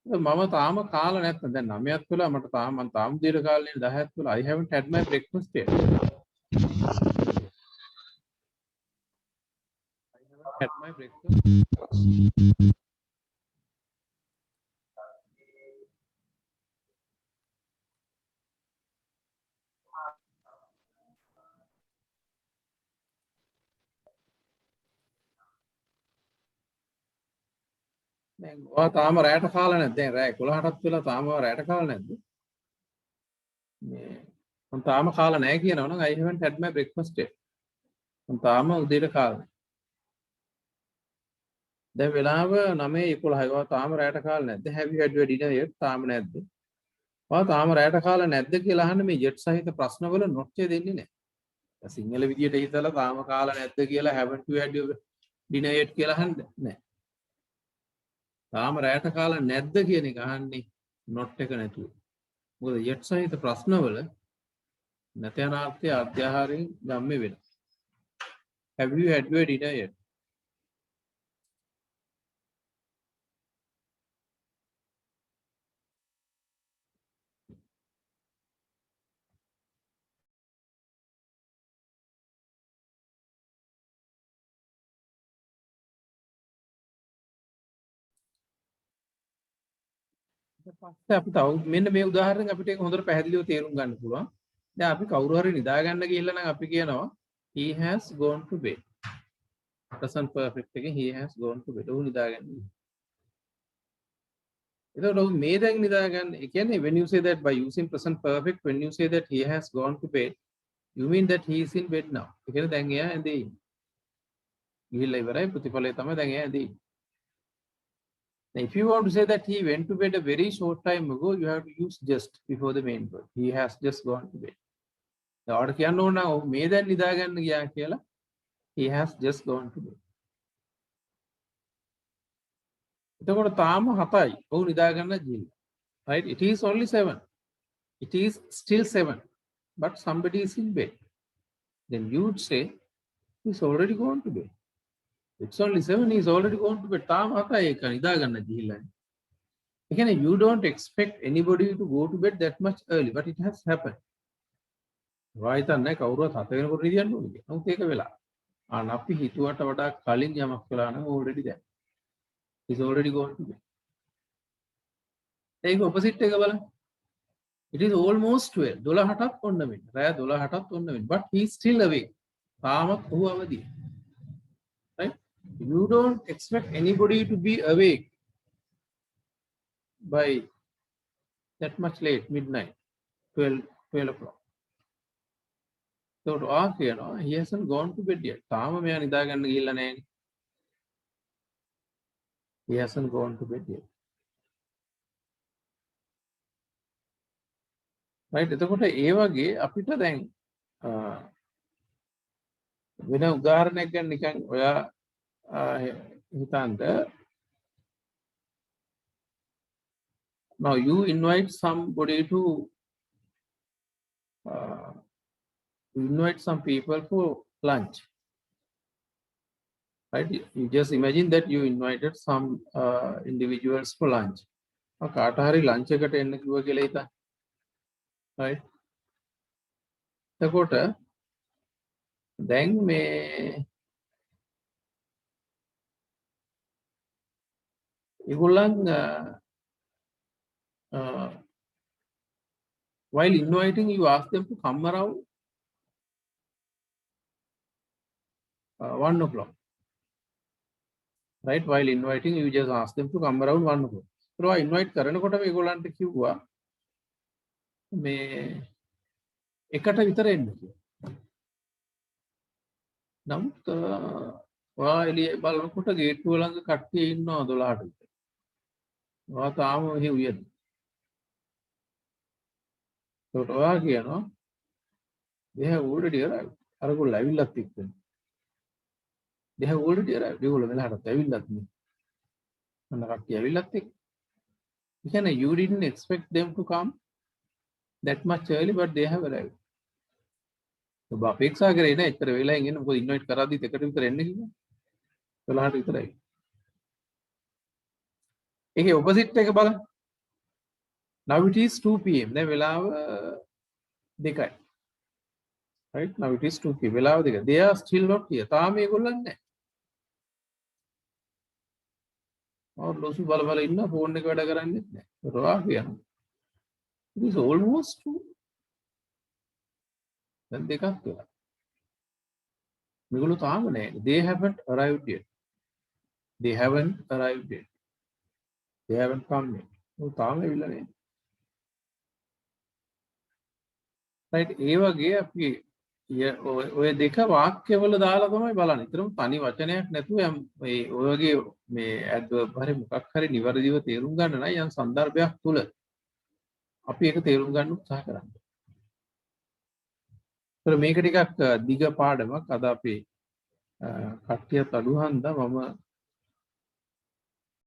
[SPEAKER 1] මම තාම කාලා නැත්නම් දැන් 9ක් වෙලා මට මම තාම දීර්ඝ කාලේ 10ක් වෙලා I haven't had my breakfast yet. I haven't had my breakfast. දැන් ඔයා තාම රැයට කාලා නැද්ද? දැන් රැය 11ටත් වෙලා තාම ඔයා රැයට කාලා නැද්ද? මේ මම තාම කාලා නැහැ කියනවා නම් I haven't had my breakfast yet. මම තාම උදේට කාලා නැහැ. දැන් වෙලාව 9:11යි. ඔයා තාම රැයට කාලා නැද්ද? Have you had your dinner yet? තාම නැද්ද? ඔයා තාම රැයට කාලා නැද්ද කියලා අහන්න මේ jet සහිත ප්‍රශ්නවල not එක දෙන්නේ නැහැ. සිංහල විදියට හිතලා තාම කාලා නැද්ද කියලා haven't you had your dinner yet කියලා අහන්නේ නැහැ. තාම රැයට කාලා නැද්ද කියන එක අහන්නේ not එක නැතුව. මොකද jet සහිත ප්‍රශ්නවල නැතනාර්ථය අධ්‍යාහාරයෙන් ගම්මේ වෙනවා. Have you had your dinner yet? පස්සේ අපි තව මෙන්න මේ උදාහරණයක් අපිට ඒක හොඳට පැහැදිලිව තේරුම් ගන්න පුළුවන්. දැන් අපි කවුරු හරි නිදා ගන්න ගිහිල්ලා නම් අපි කියනවා he has gone to bed. present perfect එකෙන් he has gone to bed. ඔහු නිදාගන්න. එතකොට ඔහු මේ දැන් නිදාගන්න. ඒ කියන්නේ when you say that by using present perfect, when you say that he has gone to bed, you mean that he is in bed now. ඒ කියන්නේ දැන් එයා ඇඳේ ඉන්නේ. ගිහිල්ලා ඉවරයි ප්‍රතිඵලය තමයි දැන් එයා ඇඳේ ඉන්නේ. Now, if you want to say that he went to bed a very short time ago, you have to use just before the main verb. He has just gone to bed. ඔයාලට කියන්න ඕන නම් ඔහු මේ දැන් නිදාගන්න ගියා කියලා. He has just gone to bed. එතකොට තාම 7යි. ඔහු නිදාගන්න ගිහිල්ලා. Right? It is only 7. It is still 7. But somebody is in bed. Then you would say he's already gone to bed. It's only 7. He's already gone to bed. තාම 7යි ඒක නිදාගන්න ගිහිල්ලා. ඒ කියන්නේ you don't expect anybody to go to bed that much early, but it has happened. වායිතන්නේ කවුරුවත් 7 වෙනකොට නිදියන්න ඕනේ කියලා. නමුත් ඒක වෙලා. අපි හිතුවට වඩා කලින් යමක් කළා නම් already දැන්. He's already gone to bed. ඒක opposite එක බලන්න. It is almost 12. 12ටත් ඔන්න වෙන්න. රෑ 12ටත් ඔන්න වෙන්න. But he is still awake. තාමත් ඔහු අවදියි. Right? You don't expect anybody to be awake by that much late, midnight, 12 o'clock. So to ask here, no, he hasn't gone to bed yet. තාම මෙයා නිදාගන්න ගිහිල්ලා නැහැ. He hasn't gone to bed yet. Right? එතකොට ඒ වගේ අපිට දැන් වෙන උදාහරණයක් ගන්න නිකන් ඔයා හිතන්න. Now you invite somebody to invite some people for lunch. Right? You just imagine that you invited some individuals for lunch. කාට හරි lunch එකට එන්න කිව්වා කියලා හිතා. Right? එතකොට දැන් මේ ඒගොල්ලන් while inviting you ask them to come around 1 o'clock. Right? While inviting you just ask them to come around 1 o'clock. So invite කරනකොට මේගොල්ලන්ට කිව්වා මේ එකට විතර එන්න කියලා. නමුත් ඔයා එළිය බලනකොට ගේට්ටුව ළඟ කට්ටිය ඉන්නවා 12ට විතර. ඔයා තාම මෙහි උයද. ඒකට ඔයා කියනවා they have already arrived. අරගොල්ලෝ ඇවිල්ලත් එක්කනේ. They have already arrived. ඒගොල්ලෝ මෙලහට ඇවිල්ලත් නේ. අන්න කට්ටිය ඇවිල්ලත් එක්ක. ඒ කියන්නේ you didn't expect them to come that much early, but they have arrived. ඔබ අපේක්ෂා කරේ නෑ එච්චර වෙලාවෙන් එන්න. මොකද ඉන්වයිට් කරාදීත් එකට විතර එන්න කිව්වා. 12ට විතරයි. ඒකේ ඔපොසිට් එක බලන්න. Now it is 2 pm. දැන් වෙලාව 2යි. Right? Now it is 2 pm. වෙලාව 2. They are still not here. තාම මේගොල්ලන් නැහැ. ලොසු බල බල ඉන්න ෆෝන් එක වැඩ කරන්නේ නැහැ. රොවා කියනවා. It is almost 2. දැන් දෙකක් වෙලා. මේගොල්ලෝ තාම නැහැ. They haven't arrived yet. They haven't arrived yet. They haven't come yet. තාම ඇවිල්ලා නැහැ. Right? ඒ වගේ අපි ඔය දෙක වාක්‍යවල දාලා තමයි බලන්නේ. ඊතරම් තනි වචනයක් නැතුව මේ ඔය වගේ මේ ඇඩ්වර්බ් හරි මොකක් හරි නිවැරදිව තේරුම් ගන්න නම් යම් સંદર્ભයක් තුල අපි ඒක තේරුම් ගන්න උත්සාහ කරන්න. මේක ටිකක් දිග පාඩමක්. අද අපි කට්ටියත් අඩු හන්දා මම